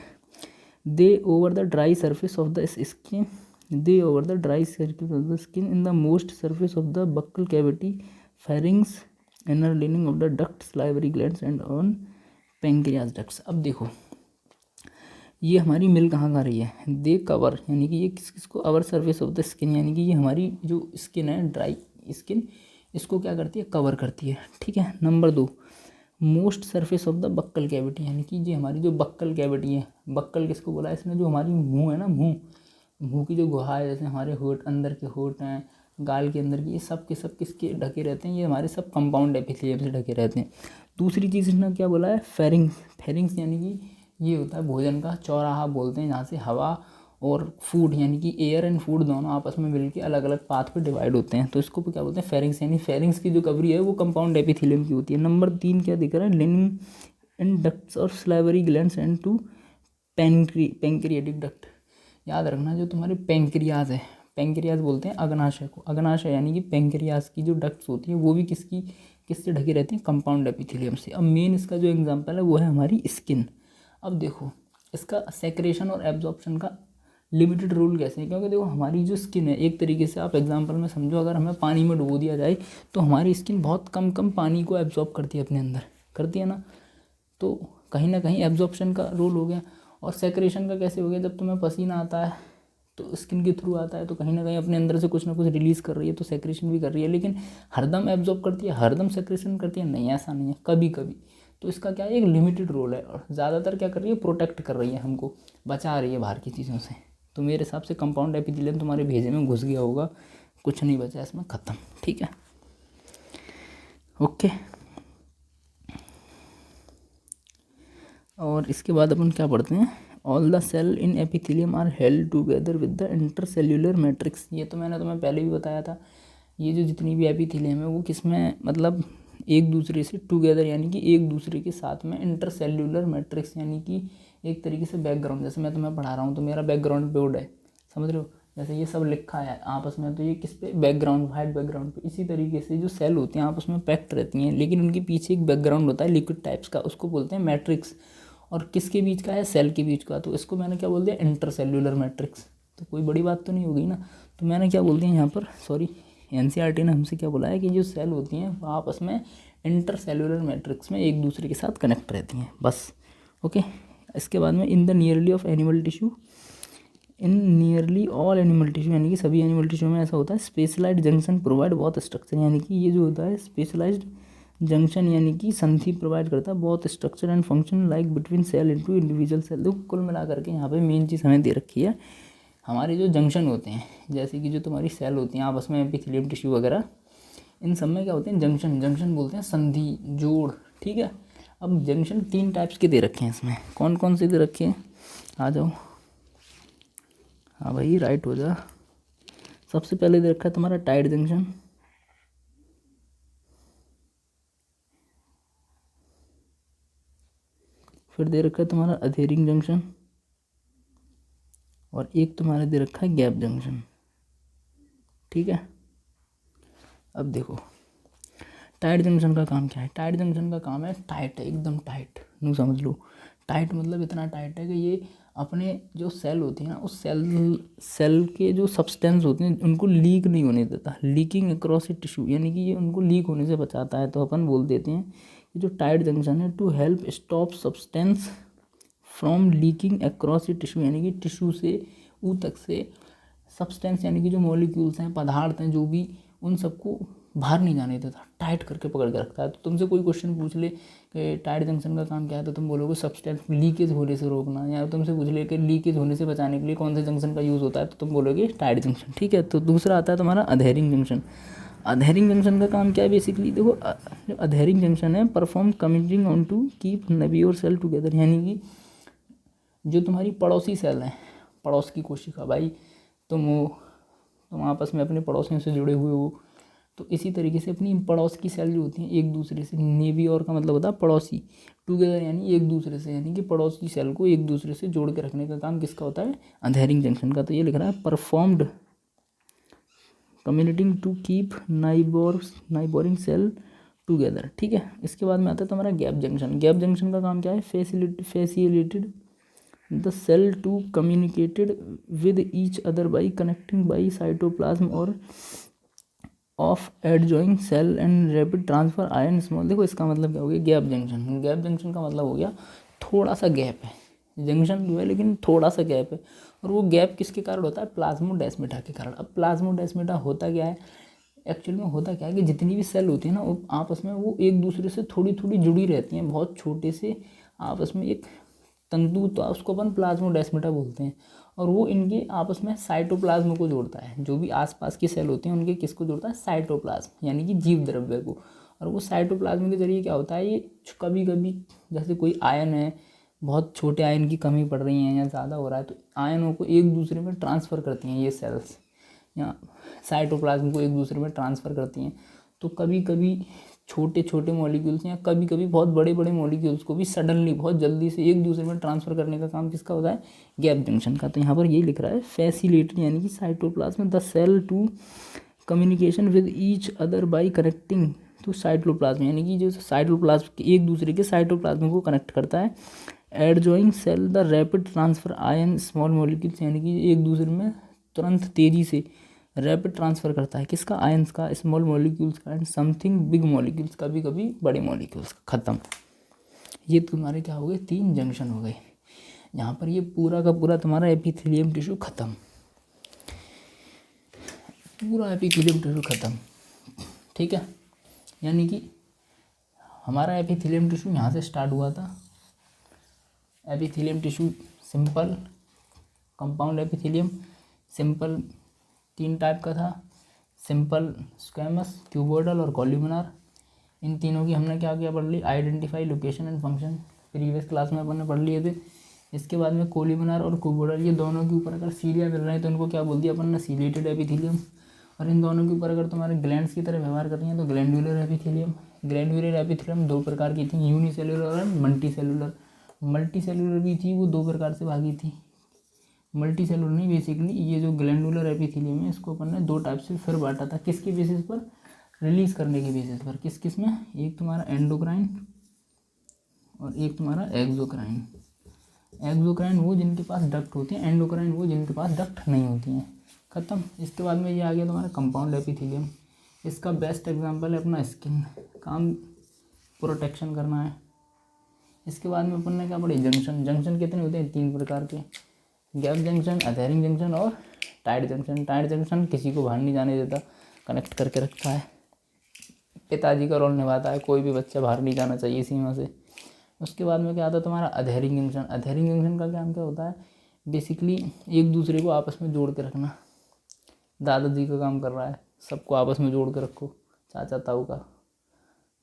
They over the dry surface of the skin, they over the dry surface of the skin in the most surface of the buccal cavity, pharynx, inner lining of the duct, salivary glands and on pancreas ducts. अब देखो ये हमारी मिल कहाँ कर रही है, दे कवर, यानी कि ये किसको, अवर सर्फेस ऑफ द स्किन, यानी कि ये हमारी जो स्किन है ड्राई स्किन, इसको क्या करती है, कवर करती है, ठीक है। Number 2, most surface of the buccal cavity, यानी कि ये हमारी जो बक्कल कैविटी है, बक्कल किसको बोला है इसने, जो हमारी मुंह है ना, मुंह की जो गुहा है, जैसे हमारे होठ, अंदर के होठ हैं, गाल के अंदर की, ये सब के सब किसके ढके रहते हैं, ये हमारे सब कंपाउंड एपिथेलियम से ढके रहते हैं। दूसरी चीज़ इसने क्या बोला है, फेरिंग्स, फेरिंग्स यानी कि ये होता है भोजन का चौराहा बोलते हैं, जहाँ से हवा और फूड यानी कि एयर एंड फूड दोनों आपस में मिलकर अलग अलग पाथ पे डिवाइड होते हैं, तो इसको क्या बोलते हैं, फेरिंग्स। यानी फेरिंग्स की जो कवरी है वो कंपाउंड एपिथेलियम की होती है। नंबर 3 क्या दिख रहा है, लिनिंग एंड डक्ट्स और salivary glands and to pancreatic duct. याद रखना जो तुम्हारे पैंक्रियाज है, पैंक्रियाज बोलते हैं अग्नाशय को, अग्नाशय यानी कि पैंक्रियाज की जो डक्ट्स होती है वो भी किससे ढकी रहती हैं, कंपाउंड एपिथेलियम से। अब मेन इसका जो एग्जांपल है वो है हमारी स्किन। अब देखो इसका सेक्रेशन और एब्जॉर्प्शन का लिमिटेड रूल कैसे है, क्योंकि देखो हमारी जो स्किन है, एक तरीके से आप एग्जांपल में समझो, अगर हमें पानी में डुबो दिया जाए तो हमारी स्किन बहुत कम पानी को एब्जॉर्ब करती है अपने अंदर, करती है ना, तो कहीं ना कहीं एब्जॉर्प्शन का रोल हो गया। और सेक्रेशन का कैसे हो गया, जब तुम्हें पसीना आता है तो स्किन के थ्रू आता है, तो कहीं ना कहीं अपने अंदर से कुछ ना कुछ रिलीज़ कर रही है, तो सेक्रेशन भी कर रही है। लेकिन हरदम एब्जॉर्ब करती है, हरदम सेक्रेशन करती है, नहीं, ऐसा नहीं है, कभी कभी। तो इसका क्या है, एक लिमिटेड रोल है, और ज़्यादातर क्या कर रही है, प्रोटेक्ट कर रही है, हमको बचा रही है बाहर की चीज़ों से। तो मेरे हिसाब से कंपाउंड एपिथेलियम तुम्हारे भेजे में घुस गया होगा, कुछ नहीं बचा इसमें, ख़त्म, ठीक है, ओके। और इसके बाद अपन क्या पढ़ते हैं, all the cell in epithelium are held together with the intercellular matrix. ये तो मैंने तुम्हें पहले भी बताया था, ये जो जितनी भी एपिथेलियम है वो किसमें, मतलब एक दूसरे से टुगेदर यानी कि एक दूसरे के साथ में, इंटरसेल्यूलर मैट्रिक्स यानी कि एक तरीके से बैकग्राउंड, जैसे मैं तुम्हें पढ़ा रहा हूँ तो मेरा बैकग्राउंड बोर्ड है, समझ रहे हो, जैसे ये सब लिखा है आपस में, तो ये किस पे, बैकग्राउंड, वाइट बैकग्राउंड पे। इसी तरीके से जो सेल होती हैं आपस में पैक्ड रहती हैं, लेकिन उनके पीछे एक बैकग्राउंड होता है लिक्विड टाइप्स का, उसको बोलते हैं मैट्रिक्स। और किसके बीच का है, सेल के बीच का, तो इसको मैंने क्या बोल दिया, इंटरसेल्यूलर मैट्रिक्स। तो कोई बड़ी बात तो नहीं होगी ना, तो मैंने क्या बोल दिया यहाँ पर, सॉरी, एनसीईआरटी ने हमसे क्या बोला है कि जो सेल होती हैं वो आपस में इंटरसेल्यूलर मैट्रिक्स में एक दूसरे के साथ कनेक्ट रहती हैं, बस, ओके। इसके बाद में in the nearly of animal tissue, in nearly all animal tissue यानी कि सभी एनिमल टिश्यू में ऐसा होता है, स्पेशलाइज्ड जंक्शन प्रोवाइड बहुत स्ट्रक्चर, यानी कि ये जो होता है स्पेशलाइज्ड जंक्शन यानी कि संधि प्रोवाइड करता है बहुत structure and function like between cell into individual cell. देखो कुल मिला करके यहाँ पे मेन चीज़ हमें दे रखी है, हमारे जो जंक्शन होते हैं, जैसे कि जो तुम्हारी सेल होती हैं आपस में, एपिथेलियम टिश्यू वगैरह, इन सब में क्या होते हैं, जंक्शन, जंक्शन बोलते हैं संधि, जोड़, ठीक है। अब जंक्शन 3 टाइप्स के दे रखे हैं इसमें, कौन कौन से दे रखे हैं, आ जाओ, हाँ भाई राइट हो जा। सबसे पहले दे रखा है तुम्हारा टाइट जंक्शन, फिर दे रखा है तुम्हारा अधेरिंग जंक्शन, और एक तुम्हारा दे रखा है गैप जंक्शन, ठीक है। अब देखो टाइट जंक्शन का काम क्या है, टाइट जंक्शन का काम है, टाइट है, एकदम टाइट, नू समझ लो, टाइट मतलब इतना टाइट है कि ये अपने जो सेल होती हैं ना, उस सेल के जो सब्सटेंस होते हैं उनको लीक नहीं होने देता, लीकिंग अक्रॉस ए टिश्यू, यानी कि ये उनको लीक होने से बचाता है। तो अपन बोल देते हैं कि जो टाइट जंक्शन है, to help stop substance from leaking across a tissue, यानी कि टिश्यू से ऊ तक से सब्सटेंस यानी कि जो मॉलिक्यूल्स हैं, पदार्थ हैं, जो भी, उन सबको बाहर नहीं जाने देता, टाइट करके पकड़ के रखता है। तो तुमसे कोई क्वेश्चन पूछ ले कि टाइट जंक्शन का काम क्या है, तो तुम बोलोगे सब्सटेंस लीकेज होने से रोकना, या तुमसे पूछ ले कि लीकेज होने से बचाने के लिए कौन से जंक्शन का यूज़ होता है, तो तुम बोलोगे टाइट जंक्शन, ठीक है। तो दूसरा आता है तुम्हारा अधेरिंग जंक्शन। अधेरिंग जंक्शन का काम क्या है, बेसिकली देखो, जो अधेरिंग जंक्शन है, perform cementing on to keep neighbour cell together, यानी कि जो तुम्हारी पड़ोसी सेल हैं, पड़ोस की कोशिका, भाई तुम आपस में अपने पड़ोसियों से जुड़े हुए हो, तो इसी तरीके से अपनी पड़ोस की सेल जो होती हैं एक दूसरे से, नेबियोर का मतलब होता है पड़ोसी, टुगेदर यानी एक दूसरे से, यानी कि पड़ोस की सेल को एक दूसरे से जोड़ के रखने का काम किसका होता है, अधेरिंग जंक्शन का। तो ये लिख रहा है performed cementing to keep neighbouring cell together, ठीक है। इसके बाद में आता है तुम्हारा गैप जंक्शन। गैप जंक्शन का काम क्या है, facilitated the cell to communicated with each other by connecting by cytoplasm और of adjoining cell and rapid transfer ion small. देखो इसका मतलब क्या हो गया, गैप जंक्शन। गैप जंक्शन का मतलब हो गया थोड़ा सा गैप है, जंक्शन जो है लेकिन थोड़ा सा गैप है, और वो गैप किसके कारण होता है, प्लाज्मोडेस्माटा के कारण। अब प्लाज्मोडेस्माटा होता क्या है, एक्चुअल में होता क्या है कि जितनी भी सेल होती है ना, वो आपस में वो एक दूसरे से थोड़ी थोड़ी जुड़ी रहती हैं, बहुत छोटे से आपस में एक तंतु, तो उसको अपन प्लाज्मोडेस्माटा बोलते हैं, और वो इनके आपस में साइटोप्लाज्म को जोड़ता है। जो भी आसपास की सेल होती हैं उनके किसको जोड़ता है, साइटोप्लाज्म, यानी कि जीव द्रव्य को। और वो साइटोप्लाज्म के जरिए क्या होता है, ये कभी कभी जैसे कोई आयन है, बहुत छोटे आयन की कमी पड़ रही है या ज़्यादा हो रहा है तो आयनों को एक दूसरे में ट्रांसफ़र करती हैं ये सेल्स, या साइटोप्लाज्म को एक दूसरे में ट्रांसफ़र करती हैं। तो कभी कभी छोटे छोटे मॉलिक्यूल्स या कभी कभी बहुत बड़े बड़े मॉलिक्यूल्स को भी सडनली बहुत जल्दी से एक दूसरे में ट्रांसफ़र करने का काम किसका होता है? गैप जंक्शन का। तो यहाँ पर ये लिख रहा है फैसिलिटेट यानी कि cytoplasm the cell to communication with each other by connecting to cytoplasm, यानी कि जो साइटोप्लाज्म एक दूसरे के साइटोप्लाज्म को कनेक्ट करता है। Adjoining cell the rapid transfer ion small molecules, यानी कि एक दूसरे में तुरंत तेज़ी से रैपिड ट्रांसफ़र करता है किसका? आयंस का, स्मॉल मॉलिक्यूल्स का, एंड समथिंग बिग मॉलिक्यूल्स, कभी कभी बड़े मॉलिक्यूल्स का। ख़त्म। ये तुम्हारे क्या हो गए? 3 जंक्शन हो गए। यहाँ पर ये पूरा का पूरा तुम्हारा एपिथेलियम टिश्यू ख़त्म, पूरा एपिथेलियम टिश्यू ख़त्म। ठीक है, यानी कि हमारा एपिथेलियम टिश्यू यहाँ से स्टार्ट हुआ था। Epithelium tissue simple, compound epithelium. Simple 3 type का था, सिंपल, स्क्वैमस, क्यूबोइडल और कॉल्यूमिनार। इन तीनों की हमने क्या क्या पढ़ ली? Identify, location and function, previous class में अपन ने पढ़ लिए थे। इसके बाद में कोल्यूमिनार और क्यूबोइडल, ये दोनों के ऊपर अगर सीलिया मिल रहे हैं तो इनको क्या बोल दिया अपन ने? Ciliated epithelium. और इन दोनों के ऊपर अगर तुम्हारे ग्लैंड्स की तरह व्यवहार कर रही हैं तो ग्लैंडुलर एपिथेलियम। ग्लैंडुलर एपिथेलियम 2 प्रकार की थी, यूनिसेलुलर और मल्टी सेलुलर। मल्टी सेलुलर भी थी, वो 2 प्रकार से भागी थी। मल्टी सेलुलर नहीं, बेसिकली ये जो ग्लैंडुलर एपिथेलियम है इसको अपन ने 2 टाइप से फिर बांटा था। किसके बेसिस पर? रिलीज़ करने के बेसिस पर। किस किस में? एक तुम्हारा एंडोक्राइन और एक तुम्हारा एक्सोक्राइन। एक्सोक्राइन वो जिनके पास डक्ट होते हैं, एंडोक्राइन वो जिनके पास डक्ट नहीं होती हैं। ख़त्म। इसके बाद में ये आ गया तुम्हारा कंपाउंड एपिथेलियम। इसका बेस्ट एग्जांपल है अपना स्किन, काम प्रोटेक्शन करना है। इसके बाद में अपन ने क्या पढ़े? जंक्शन। जंक्शन कितने होते हैं? 3 प्रकार के, गैप जंक्शन, अधेरिंग जंक्शन और टाइट जंक्शन। टाइट जंक्शन किसी को बाहर नहीं जाने देता, कनेक्ट करके रखता है, पिताजी का रोल निभाता है, कोई भी बच्चा बाहर नहीं जाना चाहिए सीमा से। उसके बाद में क्या आता है तुम्हारा? Adhering junction. अधेरिंग जंक्शन का काम क्या होता है? बेसिकली एक दूसरे को आपस में जोड़ के रखना। दादाजी का काम कर रहा है, सबको आपस में जोड़ के रखो, चाचा ताऊ का,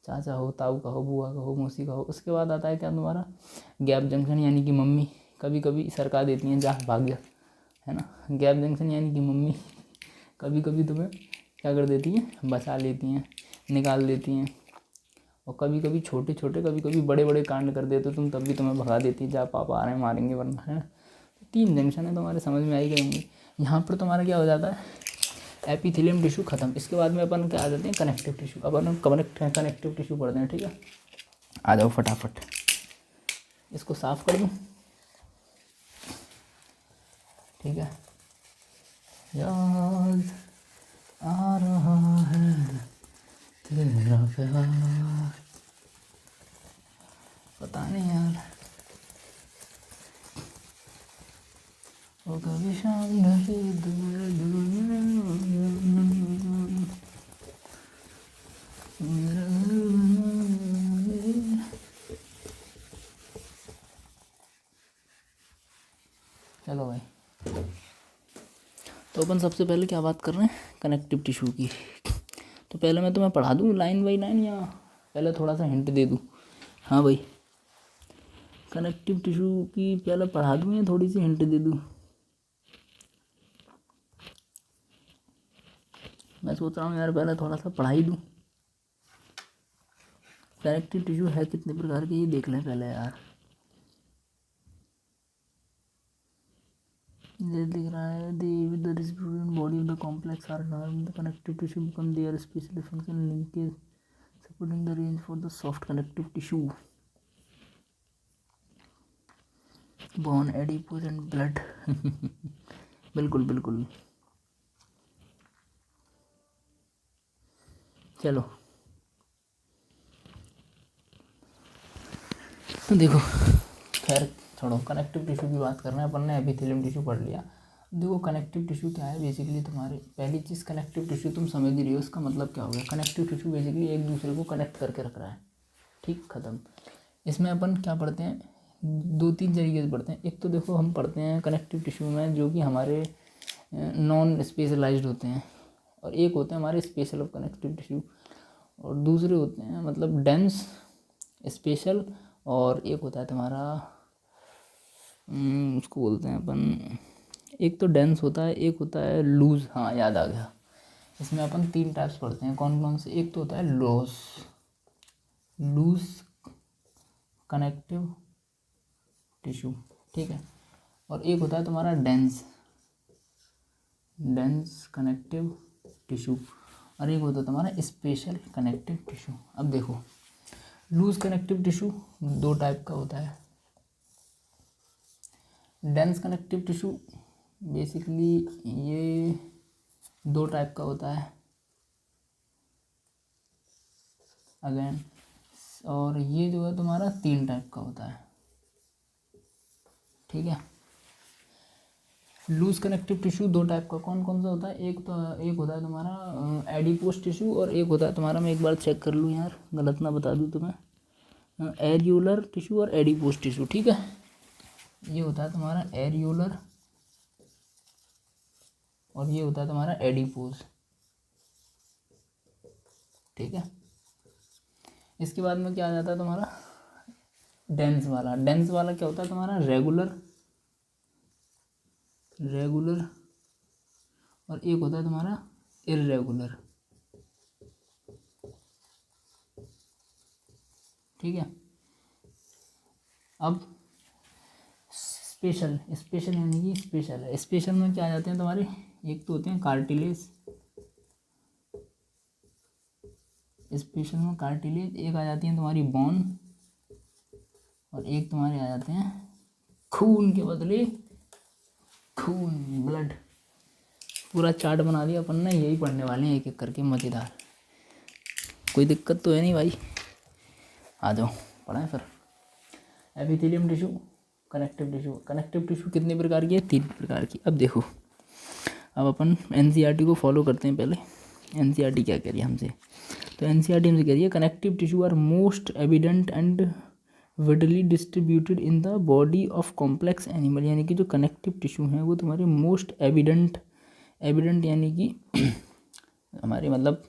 चाचा हो, ताऊ का हो, बुआ का हो, मौसी का हो। उसके बाद आता है क्या तुम्हारा? गैप जंक्शन, यानी कि मम्मी कभी कभी सरका देती हैं, जा भाग जा, है ना। गैप जंक्शन यानी कि मम्मी कभी कभी तुम्हें क्या कर देती हैं? बचा लेती हैं, निकाल देती हैं। और कभी कभी छोटे छोटे, कभी कभी बड़े बड़े कांड कर देते तुम, तब भी तुम्हें भगा देती है, जा पापा आ रहे हैं मारेंगे वरना, है ना। 3 जंक्शन है, तुम्हारे समझ में आई गए होंगे। यहाँ पर तुम्हारा क्या हो जाता है? एपिथेलियम टिश्यू खत्म। इसके बाद में अपन क्या आ जाते हैं? Connective tissue. अब अपन कनेक्टिव टिश्यू पढ़ते हैं, ठीक है। आ जाओ फटाफट, इसको साफ कर दूँ, ठीक है। याद आ रहा है तेरा प्यार, पता नहीं यार वो कभी शाम नहीं चलो भाई। तो अपन सबसे पहले क्या बात कर रहे हैं? कनेक्टिव टिश्यू की। तो पहले मैं तुम्हें पढ़ा दूँ लाइन बाई लाइन या पहले थोड़ा सा हिंट दे दूँ? हाँ भाई, कनेक्टिव टिश्यू की पहले पढ़ा दूँ या थोड़ी सी हिंट दे दूँ? मैं सोच रहा हूँ यार पहले थोड़ा सा पढ़ा ही दूँ। कनेक्टिव टिश्यू है कितने प्रकार के ये देख लें पहले यार। ये दिख रहा है the distributed body of the complex are normal. The connective tissue become their special function linkage supporting the range for the soft connective tissue, bone, adipose and blood. बिल्कुल बिल्कुल। चलो तो देखो, खैर छोड़ो, कनेक्टिव टिश्यू की बात कर रहे हैं अपन ने। एपिथेलियम टिश्यू पढ़ लिया। देखो कनेक्टिव टिश्यू क्या है बेसिकली तुम्हारे, पहली चीज़ कनेक्टिव टिश्यू तुम समझ ही रही हो, इसका मतलब क्या हो गया? कनेक्टिव टिश्यू बेसिकली एक दूसरे को कनेक्ट करके रख रहा है, ठीक, ख़त्म। इसमें अपन क्या पढ़ते हैं? 2-3 तरीके से पढ़ते हैं। एक तो देखो हम पढ़ते हैं कनेक्टिव टिश्यू में जो कि हमारे नॉन स्पेशलाइज्ड होते हैं, और एक होते हैं हमारे स्पेशल ऑफ कनेक्टिव टिश्यू, और दूसरे होते हैं मतलब डेंस, स्पेशल, और एक होता है तुम्हारा उसको बोलते हैं अपन, एक तो डेंस होता है, एक होता है लूज। हाँ याद आ गया, इसमें अपन 3 टाइप्स पढ़ते हैं। कौन कौन से? एक तो होता है लूज कनेक्टिव टिश्यू, ठीक है, और एक होता है तुम्हारा डेंस कनेक्टिव टिश्यू, और एक होता है तुम्हारा स्पेशल कनेक्टिव टिश्यू। अब देखो, लूज कनेक्टिव टिश्यू 2 टाइप का होता है। डेंस कनेक्टिव टिश्यू बेसिकली ये 2 टाइप का होता है अगेन, और ये जो है तुम्हारा 3 टाइप का होता है, ठीक है। लूज कनेक्टिव टिश्यू 2 टाइप का कौन कौन सा होता है? एक होता है तुम्हारा एडिपोस टिश्यू, और एक होता है तुम्हारा, मैं एक बार चेक कर लूँ यार, गलत ना बता दूँ तुम्हें, एरियोलर टिश्यू और एडिपोस टिश्यू, ठीक है। ये होता है तुम्हारा एरियोलर और ये होता है तुम्हारा एडिपोस, ठीक है। इसके बाद में क्या आ जाता है तुम्हारा डेंस वाला। डेंस वाला क्या होता है तुम्हारा? रेगुलर और एक होता है तुम्हारा इर्रेगुलर, ठीक है। अब स्पेशल यानी कि स्पेशल है। स्पेशल में क्या आ जाते हैं तुम्हारे? एक तो होते हैं कार्टिलेज, स्पेशल में कार्टिलेज, एक आ जाती है तुम्हारी बोन, और एक तुम्हारे आ जाते हैं खून के बदले खून, ब्लड। पूरा चार्ट बना दिया अपन ने, यही पढ़ने वाले हैं एक एक करके, मज़ेदार। कोई दिक्कत तो है नहीं भाई? आ जाओ पढ़ाएं फिर। एपिथेलियम टिश्यू, कनेक्टिव टिश्यू कितने प्रकार की है? 3 प्रकार की। अब देखो, अब अपन एनसीईआरटी को फॉलो करते हैं। पहले एनसीईआरटी क्या कह रही है हमसे? तो एनसीईआरटी हमसे कह रही है connective tissue are most evident and widely distributed in the body of complex animal. यानी कि जो कनेक्टिव टिश्यू हैं वो तुम्हारे मोस्ट एविडेंट यानी कि हमारे मतलब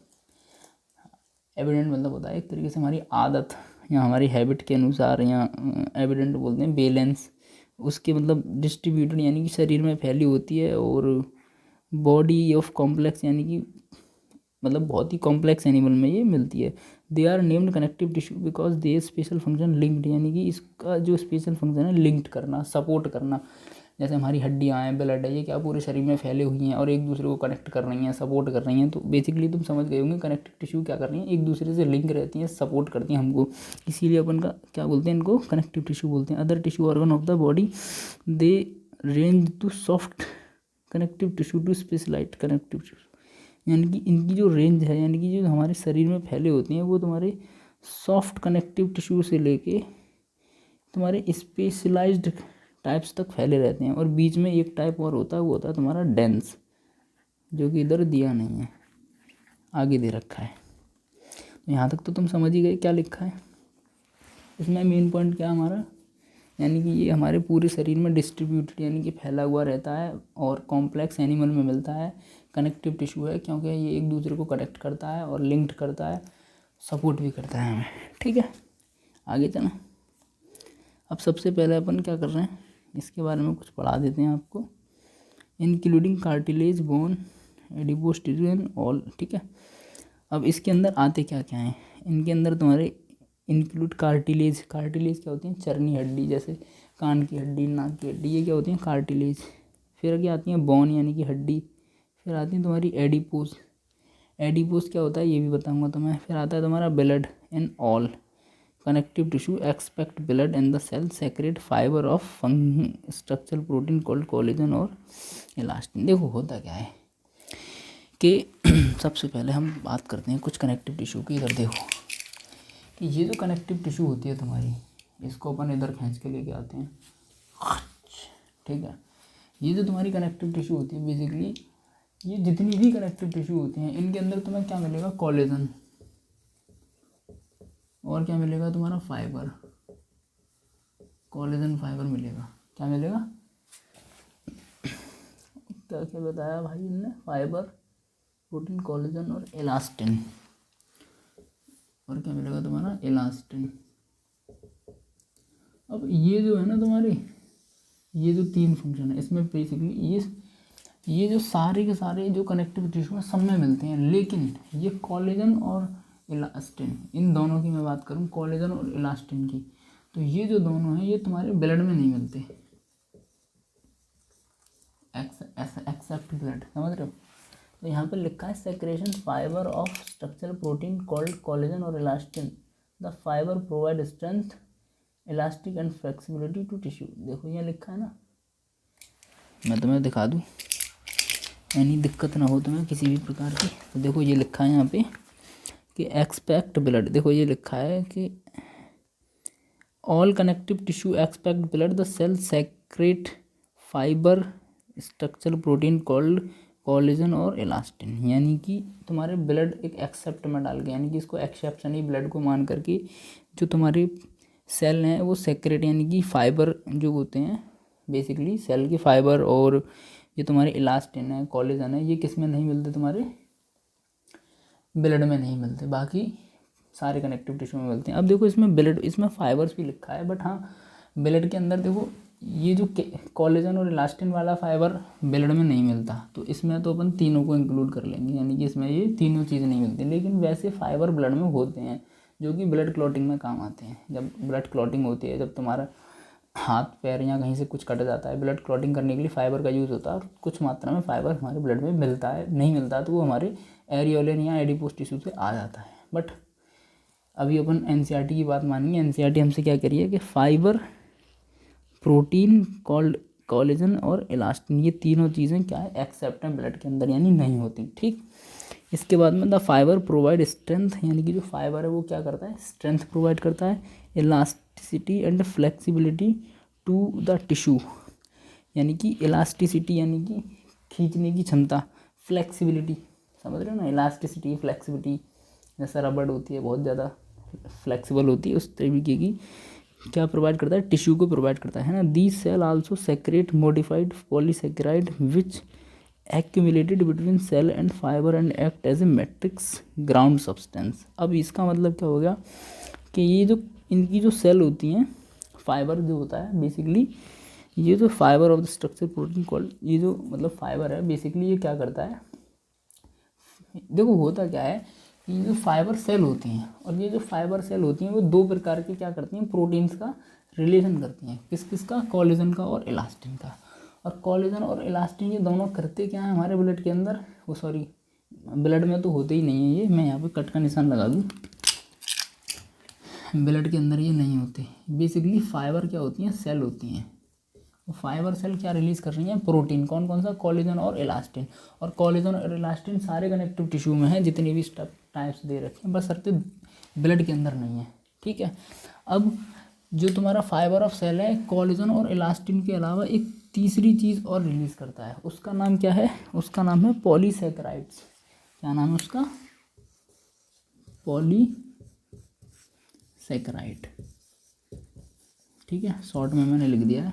एविडेंट मतलब होता है एक तरीके से हमारी आदत या हमारी हैबिट के अनुसार, या एविडेंट बोलते हैं बैलेंस, उसके मतलब डिस्ट्रीब्यूटेड यानी कि शरीर में फैली होती है, और बॉडी ऑफ कॉम्प्लेक्स यानी कि मतलब बहुत ही कॉम्प्लेक्स एनिमल में ये मिलती है। They are named connective tissue because they special function linked, यानी कि इसका जो स्पेशल फंक्शन है लिंक्ड करना, सपोर्ट करना। जैसे हमारी हड्डियाँ हैं, ब्लड है, ये क्या पूरे शरीर में फैले हुई हैं और एक दूसरे को कनेक्ट कर रही हैं, सपोर्ट कर रही हैं। तो बेसिकली तुम समझ गए होंगे कनेक्टिव टिश्यू क्या कर रही हैं, एक दूसरे से लिंक रहती हैं, सपोर्ट करती हैं हमको, इसीलिए अपन का क्या बोलते हैं, इनको कनेक्टिव टिश्यू बोलते हैं। Other tissue organ of the body they range to soft connective tissue to specialised connective tissue, यानी कि इनकी जो रेंज है, यानी कि जो हमारे शरीर में फैले होती हैं वो तुम्हारे सॉफ्ट कनेक्टिव टिश्यू से लेके तुम्हारे स्पेशलाइज्ड टाइप्स तक फैले रहते हैं। और बीच में एक टाइप और होता है, वो होता है तुम्हारा डेंस, जो कि इधर दिया नहीं है, आगे दे रखा है। तो यहाँ तक तो तुम समझ ही गए क्या लिखा है इसमें। मेन पॉइंट क्या हमारा, यानी कि ये हमारे पूरे शरीर में डिस्ट्रीब्यूटेड यानी कि फैला हुआ रहता है, और कॉम्प्लेक्स एनिमल में मिलता है, कनेक्टिव टिश्यू है, क्योंकि ये एक दूसरे को कनेक्ट करता है और लिंक्ड करता है, सपोर्ट भी करता है हमें, ठीक है। आगे चलें। अब सबसे पहले अपन क्या कर रहे हैं, इसके बारे में कुछ पढ़ा देते हैं आपको, including cartilage, bone, adipose tissue and all, ठीक है। अब इसके अंदर आते क्या क्या हैं, इनके अंदर तुम्हारे इंक्लूड कार्टिलेज क्या होती है? चरनी हड्डी, जैसे कान की हड्डी, नाक की हड्डी, ये क्या होती है? कार्टिलेज। फिर आगे आती हैं बोन यानी कि हड्डी। फिर आती है तुम्हारी एडिपोस क्या होता है ये भी बताऊंगा तुम्हें। फिर आता है तुम्हारा blood and all connective tissue expect blood and the cell secrete fibre of structural protein called collagen और इलास्टिन। देखो होता क्या है कि सबसे पहले हम बात करते हैं कुछ कनेक्टिव टिश्यू की। इधर देखो कि ये जो कनेक्टिव टिश्यू होती है तुम्हारी, इसको अपन इधर खींच के लेके आते हैं, ठीक है। ये जो तुम्हारी कनेक्टिव टिश्यू होती है, बेसिकली ये जितनी भी कनेक्टिव टिश्यू होती हैं इनके अंदर तुम्हें क्या मिलेगा? कोलेजन, और क्या मिलेगा तुम्हारा? फाइबर, कोलेजन फाइबर मिलेगा। क्या मिलेगा? क्या क्या बताया भाई इनने? फाइबर, प्रोटीन, कोलेजन और इलास्टिन। और क्या मिलेगा तुम्हारा? इलास्टिन। अब ये जो है ना तुम्हारी, ये जो 3 फंक्शन है इसमें बेसिकली ये जो सारे के सारे जो कनेक्टिव टिश्यू हैं सब में मिलते हैं, लेकिन ये कोलेजन और इलास्टिन, इन दोनों की मैं बात करूँ, कोलेजन और इलास्टिन की, तो ये जो दोनों हैं ये तुम्हारे ब्लड में नहीं मिलते, एक्सेप्ट ब्लड, समझ रहे हो। तो यहाँ पे लिखा है secretion fibre of structural protein called collagen और elastin, the fibre provide strength elastic and flexibility to tissue. देखो यहाँ लिखा है ना, मैं तुम्हें दिखा दूँ, यानी दिक्कत ना हो तुम्हें किसी भी प्रकार की। तो देखो ये लिखा है यहाँ पे कि एक्सपेक्ट ब्लड, देखो ये लिखा है कि all connective tissue expect blood, the cell secrete fibre structural protein called collagen और इलास्टिन, यानी कि तुम्हारे ब्लड एक एक्सेप्ट में डाल के, यानी कि इसको एक्सेप्शन ही ब्लड को मान करके जो तुम्हारे सेल हैं वो सेक्रेट, यानी कि फाइबर जो होते हैं बेसिकली सेल के फाइबर, और ये तुम्हारे इलास्टिन है, कोलेजन है, ये किस में नहीं मिलते, तुम्हारे ब्लड में नहीं मिलते, बाकी सारे कनेक्टिव टिश्यू में मिलते हैं। अब देखो इसमें ब्लड, इसमें फाइबर्स भी लिखा है, बट हाँ ब्लड के अंदर देखो ये जो कोलेजन और इलास्टिन वाला फाइबर ब्लड में नहीं मिलता, तो इसमें तो अपन तीनों को इंक्लूड कर लेंगे, यानी कि इसमें ये तीनों चीज़ नहीं मिलती, लेकिन वैसे फाइबर ब्लड में होते हैं जो कि ब्लड क्लॉटिंग में काम आते हैं। जब ब्लड क्लॉटिंग होती है, जब तुम्हारा हाथ पैर या कहीं से कुछ कट जाता है, ब्लड क्लॉटिंग करने के लिए फाइबर का यूज़ होता है, और कुछ मात्रा में फाइबर हमारे ब्लड में मिलता है, नहीं मिलता तो वो हमारे एरियोलिन या एडिपोज टिश्यू से आ जाता है। बट अभी अपन एनसीईआरटी की बात मानेंगे, एनसीईआरटी हमसे क्या करिए कि फाइबर प्रोटीन कॉल्ड कोलेजन और इलास्टिन, ये तीनों चीज़ें क्या है, एक्सेप्ट हैं ब्लड के अंदर, यानी नहीं होती, ठीक। इसके बाद में द फाइबर प्रोवाइड स्ट्रेंथ, यानी कि जो फाइबर है वो क्या करता है, स्ट्रेंथ प्रोवाइड करता है, elasticity and flexibility to the tissue, यानी कि इलास्टिसिटी यानी कि खींचने की क्षमता, फ्लेक्सिबिलिटी, समझ रहे हो ना, इलास्टिसिटी फ्लेक्सिबिलिटी, जैसा रबड़ होती है बहुत ज़्यादा फ्लेक्सिबल होती है, उस तरीके की क्या प्रोवाइड करता है, टिश्यू को प्रोवाइड करता है ना। These cell also secrete modified polysaccharide which accumulated between cell and fibre and act as a matrix ground substance. अब इसका मतलब क्या हो गया कि ये जो इनकी जो सेल होती हैं, फाइबर जो होता है बेसिकली, ये जो fibre of the structure protein called, ये जो मतलब फाइबर है बेसिकली ये क्या करता है, देखो होता क्या है, ये जो फाइबर सेल होती हैं, और ये जो फाइबर सेल होती हैं वो दो प्रकार के क्या करती हैं, प्रोटीन्स का रिलेशन करती हैं, किस किस का, कोलेजन का और इलास्टिन का। और कोलेजन और इलास्टिन ये दोनों करते क्या है हमारे ब्लड के अंदर, वो सॉरी ब्लड में तो होते ही नहीं है ये, मैं यहाँ पे कट का निशान लगा दूँ, ब्लड के अंदर ये नहीं होते। बेसिकली फाइबर क्या होती हैं, सेल होती हैं, तो फाइबर सेल क्या रिलीज़ कर रही हैं, प्रोटीन, कौन कौन सा, कोलेजन और इलास्टिन। और कोलेजन और इलास्टिन सारे कनेक्टिव टिश्यू में है, जितनी भी टाइप्स दे रखे हैं, बस शर्ते ब्लड के अंदर नहीं है, ठीक है। अब जो तुम्हारा फाइबर ऑफ सेल है, कोलेजन और इलास्टिन के अलावा एक तीसरी चीज़ और रिलीज़ करता है, उसका नाम क्या है, उसका नाम है पॉलीसेकेराइड्स। क्या नाम है उसका, पॉलीसेकेराइड, ठीक है, शॉर्ट में मैंने लिख दिया है।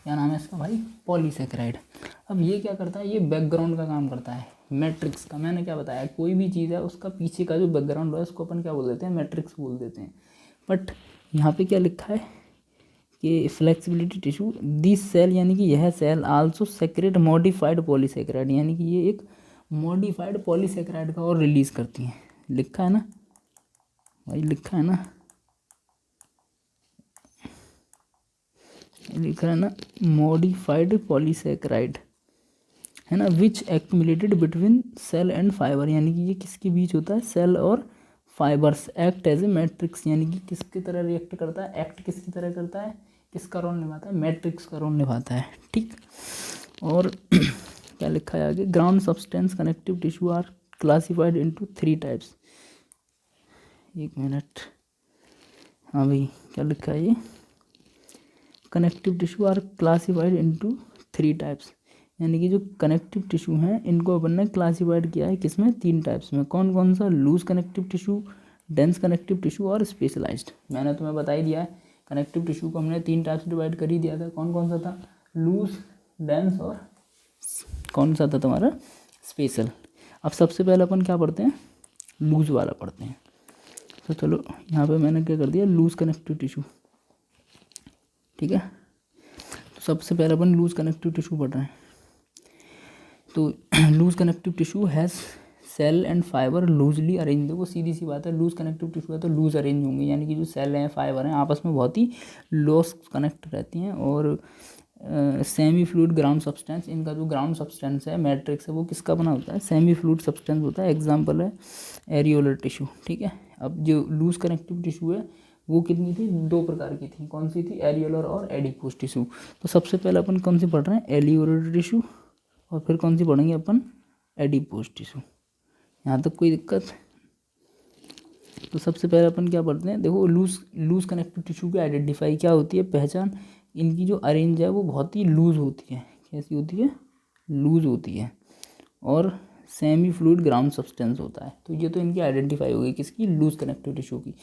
क्या नाम है इसका भाई, पॉलीसेकेराइड। अब ये क्या करता है, ये बैकग्राउंड का काम करता है, मैट्रिक्स का। मैंने क्या बताया, कोई भी चीज़ है उसका पीछे का जो बैकग्राउंड है उसको अपन क्या बोल देते हैं, मैट्रिक्स बोल देते हैं। बट यहाँ पे क्या लिखा है कि फ्लेक्सिबिलिटी टिश्यू दिस सेल, यानी कि यह cell also secrete modified polysaccharide, यानी कि ये एक मॉडिफाइड पॉलीसेकेराइड का और रिलीज़ करती हैं। लिखा है ना भाई, लिखा है ना, लिखा है ना, मॉडिफाइड पॉलीसेकेराइड है ना, which accumulated between cell and fibre, यानी कि ये किसके बीच होता है, सेल और fibres, act as a matrix, यानी कि किसकी तरह रिएक्ट करता है, एक्ट किसकी तरह करता है, किसका रोल निभाता है, मैट्रिक्स का रोल निभाता है, ठीक। और क्या लिखा है आगे, ground substance connective tissue are classified into 3 types. एक मिनट, हाँ भाई क्या लिखा है ये, connective tissue are classified into 3 types, यानी कि जो कनेक्टिव टिश्यू हैं इनको अपन ने क्लासिफाइड किया है किसमें, 3 टाइप्स में। कौन कौन सा, loose connective tissue, dense connective tissue और स्पेशलाइज्ड। मैंने तुम्हें बता ही दिया है, कनेक्टिव टिश्यू को हमने 3 टाइप्स डिवाइड कर ही दिया था। कौन कौन सा था, लूज, डेंस और कौन सा था तुम्हारा, स्पेशल। अब सबसे पहले अपन क्या पढ़ते हैं, लूज वाला पढ़ते हैं। तो चलो यहाँ पे मैंने क्या कर दिया, लूज कनेक्टिव टिश्यू, ठीक है। तो सबसे पहले अपन लूज कनेक्टिव टिश्यू पढ़ रहे हैं। तो loose connective tissue has cell and fibre loosely arrange. देखो सीधी सी बात है, लूज कनेक्टिव टिश्यू है तो लूज अरेंज होंगे, यानी कि जो सेल हैं फाइबर हैं आपस में बहुत ही लॉस कनेक्ट रहती हैं। और सेमी फ्लूइड ग्राउंड सब्सटेंस, इनका जो ग्राउंड सब्सटेंस है मैट्रिक्स है वो किसका बना होता है, सेमी फ्लूइड सब्सटेंस होता है। एग्जाम्पल है एरियोलर टिश्यू, ठीक है। अब जो लूज कनेक्टिव टिश्यू है वो कितनी थी, 2 प्रकार की थी। कौन सी थी, एरियोलर और एडिपोज टिश्यू। तो सबसे पहले अपन कौन सी पढ़ रहे हैं, एरियोलर टिश्यू, और फिर कौन सी पढ़ेंगे अपन, एडिपोज टिश्यू। यहाँ तक कोई दिक्कत। तो सबसे पहले अपन क्या पढ़ते हैं, देखो लूज कनेक्टिव टिश्यू की आइडेंटिफाई क्या होती है, पहचान। इनकी जो अरेंज है वो बहुत ही लूज होती है। कैसी होती है, लूज होती है। और सेमी फ्लूइड ग्राउंड सब्सटेंस होता है। तो ये तो इनकी आइडेंटिफाई हो गई किसकी, लूज कनेक्टिव टिश्यू की।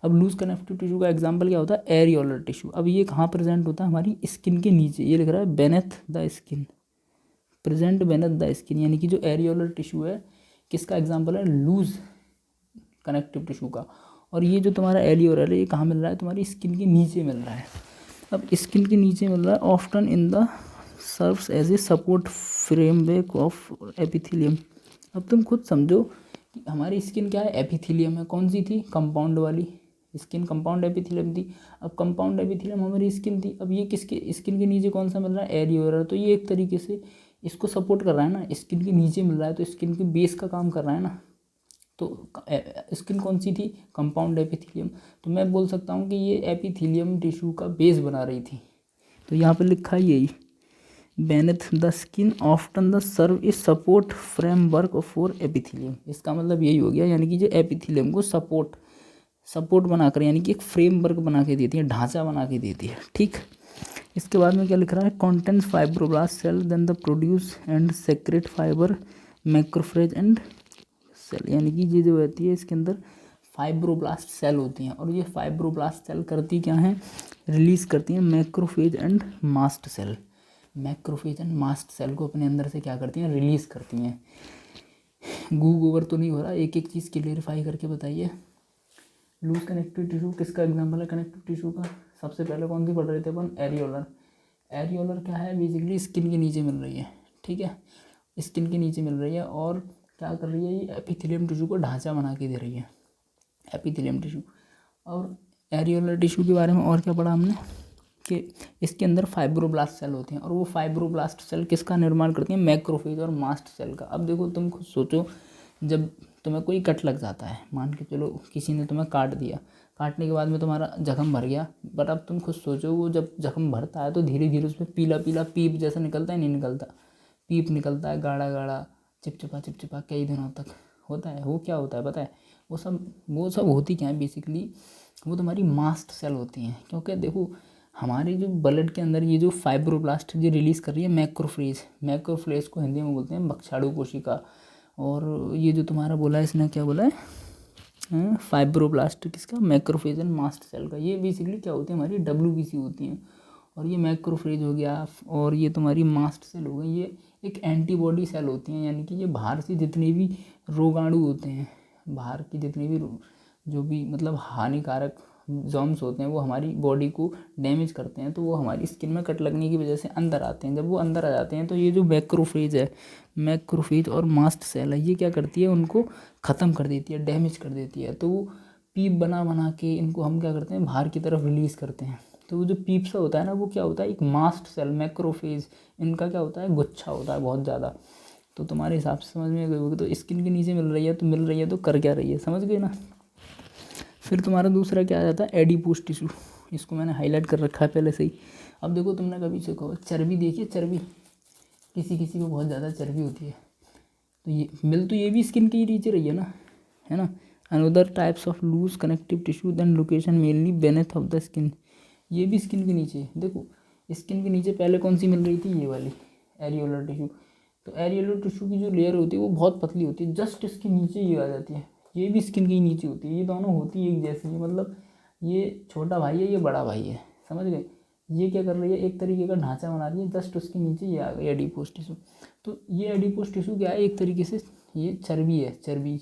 अब लूज कनेक्टिव टिश्यू का एग्जांपल क्या होता है, एरियोलर टिश्यू। अब ये कहाँ प्रेजेंट होता है, हमारी स्किन के नीचे। ये लिख रहा है beneath the skin, present beneath the skin, यानी कि जो एरियोलर टिश्यू है किसका एग्जाम्पल है, लूज कनेक्टिव टिश्यू का। और ये जो तुम्हारा एरियोलर है ये कहाँ मिल रहा है, तुम्हारी स्किन के नीचे मिल रहा है। अब स्किन के नीचे मिल रहा है, often in the serves as a support framework of epithelium. अब तुम खुद समझो कि हमारी स्किन क्या है, एपिथेलियम है। कौन सी थी, कंपाउंड वाली स्किन, कंपाउंड एपिथेलियम थी। अब कंपाउंड एपिथेलियम हमारी स्किन थी। अब ये किसके, स्किन के नीचे कौन सा मिल रहा है, एरियोलर। तो ये एक तरीके से इसको सपोर्ट कर रहा है ना, स्किन के नीचे मिल रहा है तो स्किन के बेस का काम कर रहा है ना। तो स्किन कौन सी थी, कंपाउंड एपिथेलियम। तो मैं बोल सकता हूँ कि ये एपिथेलियम टिश्यू का बेस बना रही थी। तो यहाँ पे लिखा है यही, beneath the skin often the serve a support framework for epithelium. इसका मतलब यही हो गया, यानी कि जो एपिथेलियम को सपोर्ट बनाकर, यानी कि एक फ्रेमवर्क बना के देती है, ढांचा बना के देती है, ठीक। इसके बाद में क्या लिख रहा है, contents fibroblast cell then the produce and secrete fibre macrophage and cell. यानी कि ये जो रहती है इसके अंदर फाइब्रोब्लास्ट सेल होती हैं। और ये फाइब्रोब्लास्ट सेल करती क्या हैं, रिलीज करती हैं macrophage and mast cell. Macrophage and mast cell को अपने अंदर से क्या करती हैं, रिलीज करती हैं। गूग ओवर तो नहीं हो रहा, एक एक चीज़ क्लियरिफाई करके बताइए। लूज कनेक्टिव टिश्यू किसका एग्जाम्पल है, कनेक्टिव टिश्यू का। सबसे पहले कौन सी पढ़ रहे थे अपन, एरियोलर। एरियोलर क्या है, बेसिकली स्किन के नीचे मिल रही है, ठीक है, स्किन के नीचे मिल रही है। और क्या कर रही है, ये एपिथेलियम टिश्यू को ढांचा बना के दे रही है, एपिथेलियम टिश्यू। और एरियोलर टिश्यू के बारे में और क्या पढ़ा हमने, कि इसके अंदर फाइब्रोब्लास्ट सेल होते हैं। और वो फाइब्रोब्लास्ट सेल किसका निर्माण करती हैं, मैक्रोफेज और मास्ट सेल का। अब देखो तुम खुद सोचो, जब तुम्हें कोई कट लग जाता है, मान के चलो किसी ने तुम्हें काट दिया, काटने के बाद में तुम्हारा जख्म भर गया। बट अब तुम खुद सोचो, वो जब जख्म भरता है तो धीरे धीरे उसमें पीला पीला पीप जैसा निकलता है, नहीं निकलता, पीप निकलता है, गाढ़ा गाढ़ा चिपचिपा कई दिनों तक होता है। वो क्या होता है पता है, वो सब होती क्या है, बेसिकली वो तुम्हारी मास्ट सेल होती हैं। क्योंकि देखो हमारे जो ब्लड के अंदर ये जो फाइब्रोब्लास्ट जो रिलीज़ कर रही है मैक्रोफेज को हिंदी में बोलते हैं बक्साड़ू कोशिका। और ये जो तुम्हारा बोला है, इसने क्या बोला है, फाइब्रोब्लास्ट किसका, मैक्रोफेज एंड मास्ट सेल का। ये बेसिकली क्या होती है, हमारी WBC होती हैं। और ये मैक्रोफेज हो गया और ये तुम्हारी मास्ट सेल हो गई, ये एक एंटीबॉडी सेल होती हैं। यानी कि ये बाहर से जितने भी रोगाणु होते हैं, बाहर की जितने भी जो भी मतलब हानिकारक जर्म्स होते हैं वो हमारी बॉडी को डैमेज करते हैं, तो वो हमारी स्किन में कट लगने की वजह से अंदर आते हैं। जब वो अंदर आ जाते हैं तो ये जो मैक्रोफेज और मास्ट सेल है, ये क्या करती है, उनको ख़त्म कर देती है, डैमेज कर देती है। तो वो पीप बना बना के इनको हम क्या करते हैं, बाहर की तरफ रिलीज़ करते हैं। तो वो जो पीप सा होता है ना, वो क्या होता है, एक मास्ट सेल मैक्रोफेज, इनका क्या होता है, गुच्छा होता है बहुत ज़्यादा। तो तुम्हारे हिसाब से समझ में गए होगी। तो स्किन के नीचे मिल रही है तो कर क्या रही है, समझ गए ना। फिर तुम्हारा दूसरा क्या आ जाता है, एडिपोज टिश्यू। इसको मैंने हाईलाइट कर रखा है पहले से ही। अब देखो तुमने कभी देखो चर्बी देखी है, चर्बी किसी किसी को बहुत ज़्यादा चर्बी होती है, तो ये भी स्किन के ही नीचे रही है ना। Another types of loose connective tissue then location mainly beneath of the skin. ये भी स्किन के नीचे, देखो स्किन के नीचे पहले कौन सी मिल रही थी, ये वाली एरियोलर टिश्यू। तो एरियोलर टिश्यू की जो लेयर होती है वो बहुत पतली होती है, जस्ट इसके नीचे ये आ जाती है। ये भी स्किन के नीचे होती है, ये दोनों होती है एक जैसी है, मतलब ये छोटा भाई है, ये बड़ा भाई है, समझ गए। ये क्या कर रही है, एक तरीके का ढांचा बना रही है, जस्ट उसके नीचे ये आ गई एडिपोज टिश्यू। तो ये एडिपोज टिश्यू क्या है, एक तरीके से ये चर्बी है, चर्बी।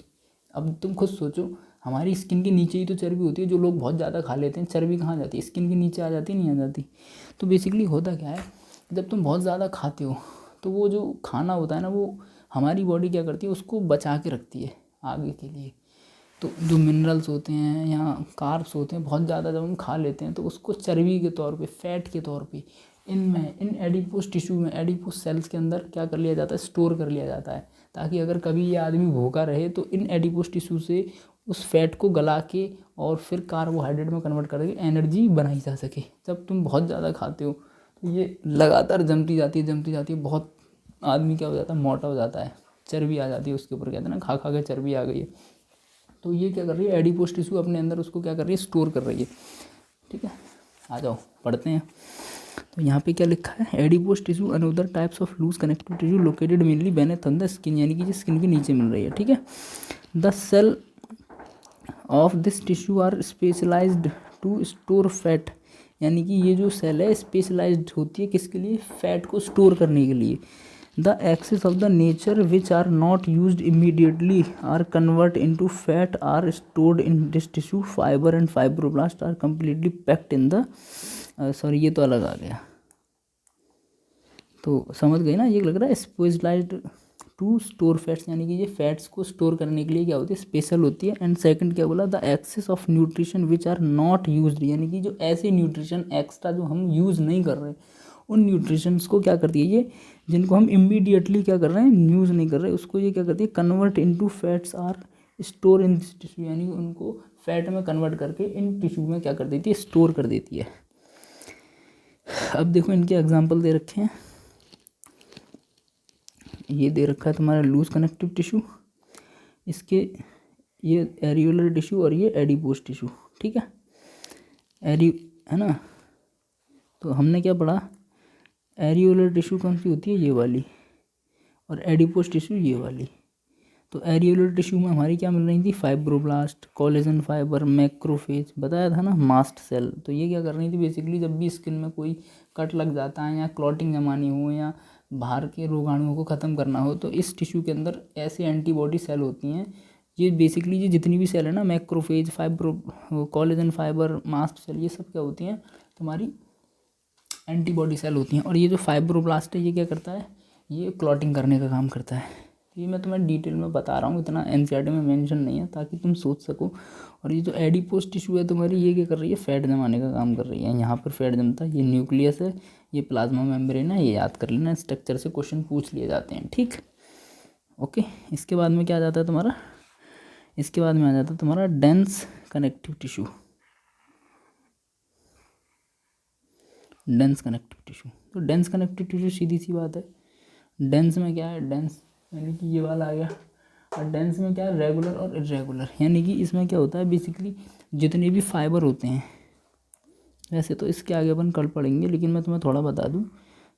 अब तुम खुद सोचो, हमारी स्किन के नीचे ही तो चर्बी होती है, जो लोग बहुत ज़्यादा खा लेते हैं चर्बी कहाँ जाती है, स्किन के नीचे आ जाती है, नहीं आ जाती। तो बेसिकली होता क्या है, जब तुम बहुत ज़्यादा खाते हो तो वो जो खाना होता है ना, वो हमारी बॉडी क्या करती है, उसको बचा के रखती है आगे के लिए। तो जो मिनरल्स होते हैं या कार्ब्स होते हैं, बहुत ज़्यादा जब हम खा लेते हैं तो उसको चर्बी के तौर पे, फैट के तौर पे इन एडिपोस टिश्यू में, एडिपोस सेल्स के अंदर क्या कर लिया जाता है, स्टोर कर लिया जाता है, ताकि अगर कभी ये आदमी भूखा रहे तो इन एडिपोस टिश्यू से उस फैट को गला के और फिर कार्बोहाइड्रेट में कन्वर्ट करके एनर्जी बनाई जा सके। जब तुम बहुत ज़्यादा खाते हो तो ये लगातार जमती जाती है, बहुत आदमी क्या हो जाता है, मोटा हो जाता है, चर्बी आ जाती है उसके ऊपर, कहते हैं ना खा खा के चर्बी आ गई है। तो ये क्या कर रही है, एडिपोस टिश्यू अपने अंदर उसको क्या कर रही है, स्टोर कर रही है। ठीक है, आ जाओ पढ़ते हैं। तो यहाँ पे क्या लिखा है, adipose tissue another types of loose connective tissue located mainly beneath on the skin, यानी कि स्किन के नीचे मिल रही है। ठीक है, the cell of this tissue are specialised to store fat, यानी कि ये जो सेल है स्पेशलाइज्ड होती है किसके लिए, फैट को स्टोर करने के लिए। The excess of the nature which are not used immediately are convert into fat are stored in this tissue, fibre and fibroblast are completely packed in the sorry ये तो अलग आ गया, तो समझ गए ना, ये लग रहा है स्पेशलाइज्ड टू स्टोर फैट्स, यानी कि ये फैट्स को स्टोर करने के लिए क्या होती है, स्पेशल होती है। एंड सेकंड क्या बोला, the excess of nutrition which are not used, यानी कि जो ऐसे न्यूट्रिशन एक्स्ट्रा जो हम यूज़ नहीं कर रहे, उन न्यूट्रिशंस को क्या करती है ये, जिनको हम इमीडिएटली क्या कर रहे हैं, यूज़ नहीं कर रहे, उसको ये क्या करती है, convert into fats are store in this tissue, यानी कि उनको फैट में कन्वर्ट करके इन टिश्यू में क्या कर देती है, स्टोर कर देती है। अब देखो इनके एग्जाम्पल दे रखे हैं, ये दे रखा है तुम्हारा लूज कनेक्टिव टिश्यू, इसके ये एरियोलर टिश्यू और ये एडिपोस टिश्यू। ठीक है, है ना, तो हमने क्या पढ़ा, एरियोलर टिश्यू कौन सी होती है, ये वाली, और एडिपोस टिश्यू ये वाली। तो एरियोलर टिश्यू में हमारी क्या मिल रही थी, फाइब्रोब्लास्ट, कोलेजन फाइबर, मैक्रोफेज, बताया था ना, मास्ट सेल। तो ये क्या कर रही थी, बेसिकली जब भी स्किन में कोई कट लग जाता है या क्लॉटिंग जमानी हो या बाहर के रोगाणुओं को ख़त्म करना हो, तो इस टिश्यू के अंदर ऐसे एंटीबॉडी सेल होती हैं। ये बेसिकली ये जितनी भी सेल है ना, macrophage, collagen fibre, mast cell, ये सब क्या होती हैं, तुम्हारी एंटीबॉडी सेल होती हैं। और ये जो फाइब्रोब्लास्ट है ये क्या करता है, ये क्लॉटिंग करने का काम करता है। ये मैं तुम्हें डिटेल में बता रहा हूँ, इतना एनसीईआरटी में मेंशन नहीं है, ताकि तुम सोच सको। और ये जो एडिपोस टिश्यू है तुम्हारी, ये क्या कर रही है, फैट जमाने का काम कर रही है। यहाँ पर फैट जमता है, ये न्यूक्लियस है, ये प्लाज्मा मेम्ब्रेन है, ये याद कर लेना, स्ट्रक्चर से क्वेश्चन पूछ लिए जाते हैं। ठीक, ओके। इसके बाद में क्या आ जाता है तुम्हारा, इसके बाद में आ जाता है तुम्हारा dense connective tissue. Dense connective tissue, तो डेंस कनेक्टिव टिश्यू सीधी सी बात है, डेंस में क्या है, डेंस यानी कि ये वाला आ गया। और डेंस में क्या है, रेगुलर और इरेगुलर, यानी कि इसमें क्या होता है, बेसिकली जितने भी फाइबर होते हैं, वैसे तो इसके आगे अपन कल पढ़ेंगे, लेकिन मैं तुम्हें थोड़ा बता दूं,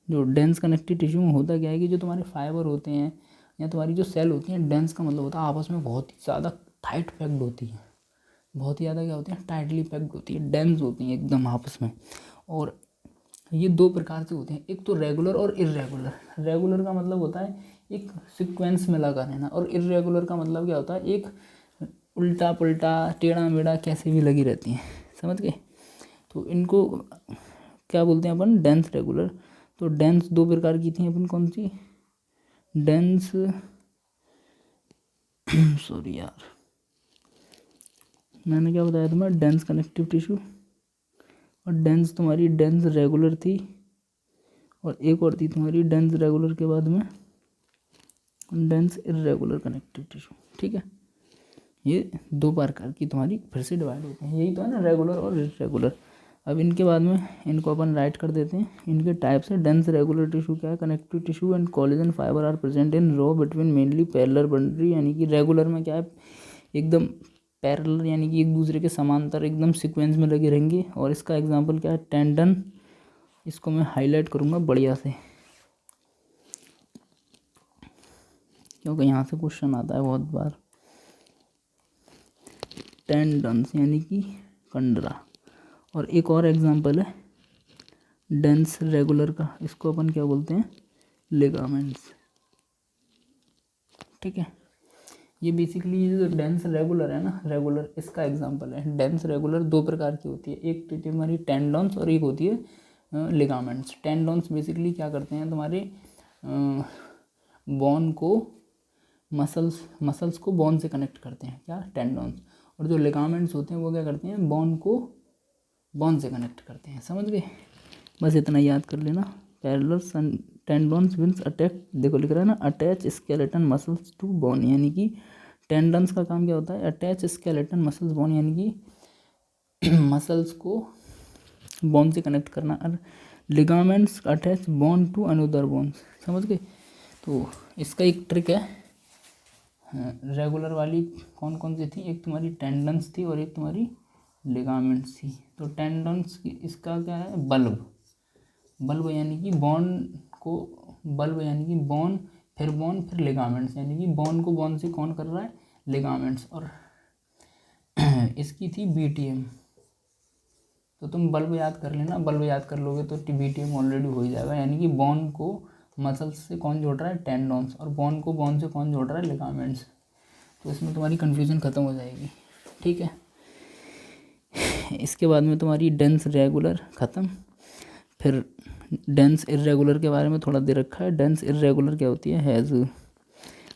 जो डेंस कनेक्टिव टिश्यू में होता क्या है कि जो तुम्हारे फाइबर होते हैं या तुम्हारी जो सेल होती हैं, डेंस का मतलब होता है आपस में बहुत ही ज़्यादा टाइट पैक्ड होती है, बहुत ही ज़्यादा क्या होती है, टाइटली पैक्ड होती है, डेंस होती हैं एकदम आपस में। और ये दो प्रकार से होते हैं, एक तो रेगुलर और इरेगुलर। रेगुलर का मतलब होता है एक सीक्वेंस में लगा रहना, और इरेगुलर का मतलब क्या होता है, एक उल्टा पुल्टा टेढ़ा मेढ़ा कैसे भी लगी रहती हैं, समझ गए। तो इनको क्या बोलते हैं अपन, डेंस रेगुलर। तो डेंस दो प्रकार की थी अपन, कौन सी, डेंस सॉरी यार, मैंने क्या बताया तुम्हें, डेंस कनेक्टिव टिश्यू, और डेंस तुम्हारी डेंस रेगुलर थी, और एक और थी तुम्हारी डेंस रेगुलर के बाद में डेंस इरेगुलर कनेक्टिव टिश्यू। ठीक है, ये दो प्रकार की तुम्हारी फिर से डिवाइड होते हैं, यही तो है ना, रेगुलर और इरेगुलर। अब इनके बाद में इनको अपन राइट कर देते हैं, इनके टाइप्स है। डेंस रेगुलर टिश्यू क्या है, connective tissue and collagen fibre are present in row between mainly parallel boundary, यानी कि रेगुलर में क्या है, एकदम पैरेलल, यानी कि एक दूसरे के समांतर एकदम सीक्वेंस में लगे रहेंगे। और इसका एग्जांपल क्या है, टेंडन, इसको मैं हाईलाइट करूँगा बढ़िया से, क्योंकि यहाँ से क्वेश्चन आता है बहुत बार। टेंडन्स यानी कि कंडरा। और एक और एग्जांपल है डेंस रेगुलर का, इसको अपन क्या बोलते हैं, लिगामेंट्स। ठीक है, ये बेसिकली जो डेंस रेगुलर है ना, रेगुलर इसका एग्जांपल है। डेंस रेगुलर दो प्रकार की होती है, एक तो हमारी टेंडन्स और एक होती है लिगामेंट्स। टेंडोन्स बेसिकली क्या करते हैं, तुम्हारे बोन को मसल्स को बोन से कनेक्ट करते हैं, क्या, टेंडोन्स। और जो लिगामेंट्स होते हैं वो क्या करते हैं, बोन को बोन से कनेक्ट करते हैं। समझ गए, बस इतना याद कर लेना। Parallels and tendons wins attach, देखो लिख रहा है ना, attach skeleton muscles to bone, यानी कि टेंडन्स का काम क्या होता है, अटैच स्केलेटन मसल्स बोन, यानी कि मसल्स को बोन से कनेक्ट करना। और ligaments attach bone to another bones. समझ गए। तो इसका एक ट्रिक है, रेगुलर वाली कौन कौन सी थी, एक तुम्हारी टेंडन्स थी और एक तुम्हारी लिगामेंट्स थी। तो टेंडन्स की इसका क्या है, बल्ब यानी कि बोन को, बल्ब यानी कि बोन फिर लिगामेंट्स, यानी कि बोन को बोन से कौन कर रहा है, लिगामेंट्स। और इसकी थी बीटीएम। तो तुम बल्ब याद कर लेना, बल्ब याद कर लोगे तो बीटीएम ऑलरेडी हो ही जाएगा, यानी कि बोन को मसल्स से कौन जोड़ रहा है, टेंडोन्स, और बोन को बोन से कौन जोड़ रहा है, लिगामेंट्स। तो इसमें तुम्हारी कन्फ्यूजन ख़त्म हो जाएगी। ठीक है, इसके बाद में तुम्हारी डेंस रेगुलर ख़त्म। फिर डेंस इर्रेगुलर के बारे में थोड़ा दे रखा है। डेंस इर्रेगुलर क्या होती है, has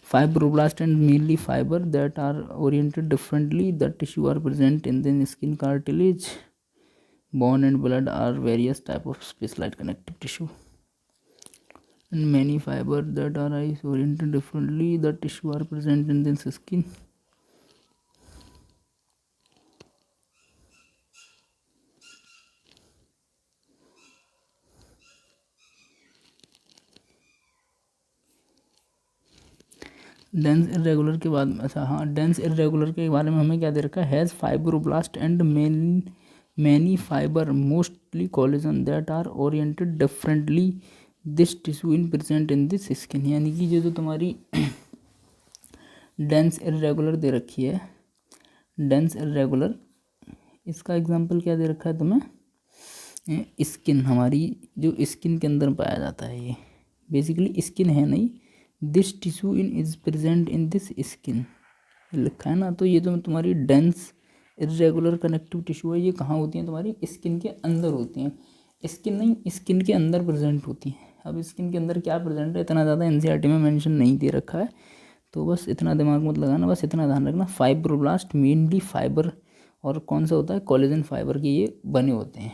fibroblast and mainly fibre that are oriented differently, the tissue are present in the skin, cartilage, bone and blood are various type of specialized connective tissue, and many fiber that are oriented differently, the tissue are present in this skin. Dense irregular के बाद, अच्छा हाँ, डेंस इरेगुलर के बारे में हमें क्या दे रखा है, has fibroblast and many fiber mostly collagen that are oriented differently, this tissue in present in this skin। यानी कि जो तुम्हारी डेंस इरेगुलर दे रखी है, डेंस इरेगुलर, इसका एग्जांपल क्या दे रखा है तुम्हें, स्किन, हमारी जो स्किन के अंदर पाया जाता है, ये बेसिकली स्किन है नहीं, this tissue in is present in this skin लिखा है ना। तो ये जो तुम्हारी डेंस इरेगुलर कनेक्टिव टिश्यू है, ये कहाँ होती हैं, तुम्हारी स्किन के अंदर होती हैं, स्किन नहीं, स्किन के अंदर प्रेजेंट होती हैं। अब स्किन के अंदर क्या प्रेजेंट है, इतना ज़्यादा एनसीईआरटी में मेंशन नहीं दे रखा है, तो बस इतना दिमाग मत लगाना, बस इतना ध्यान रखना, फाइब्रोब्लास्ट मेनली फाइबर, और कौन सा होता है, कोलेजन फाइबर के ये बने होते हैं,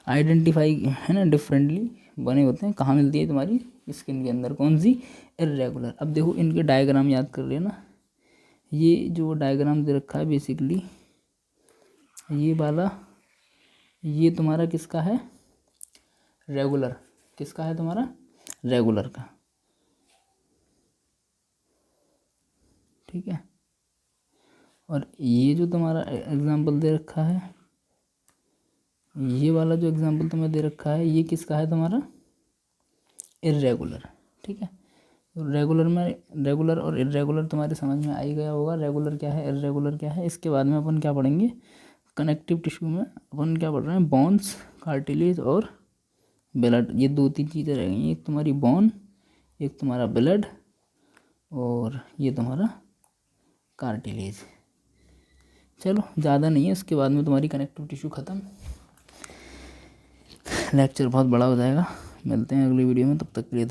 आइडेंटिफाई है ना, डिफरेंटली बने होते हैं। कहाँ मिलती है, तुम्हारी स्किन के अंदर, कौन सी, इरेगुलर। अब देखो इनके डायग्राम याद कर लेना, ये जो डायग्राम दे रखा है बेसिकली, ये वाला, ये तुम्हारा किसका है, रेगुलर, किसका है तुम्हारा, रेगुलर का। ठीक है, और ये जो तुम्हारा एग्जांपल दे रखा है, ये वाला जो एग्जांपल तुम्हें दे रखा है, ये किसका है, तुम्हारा इरेगुलर। ठीक है, तो रेगुलर में, रेगुलर और इरेगुलर तुम्हारे समझ में आ ही गया होगा, रेगुलर क्या है, इरेगुलर क्या है। इसके बाद में अपन क्या पढ़ेंगे, कनेक्टिव टिश्यू में अपन क्या पढ़ रहे हैं, बोन्स, कार्टिलेज और ब्लड, ये दो तीन चीज़ें रह गई, एक तुम्हारी बोन, एक तुम्हारा ब्लड, और ये तुम्हारा कार्टिलेज। चलो ज़्यादा नहीं है, उसके बाद में तुम्हारी कनेक्टिव टिश्यू ख़त्म। लेक्चर बहुत बड़ा हो जाएगा, मिलते हैं अगली वीडियो में, तब तक के लिए।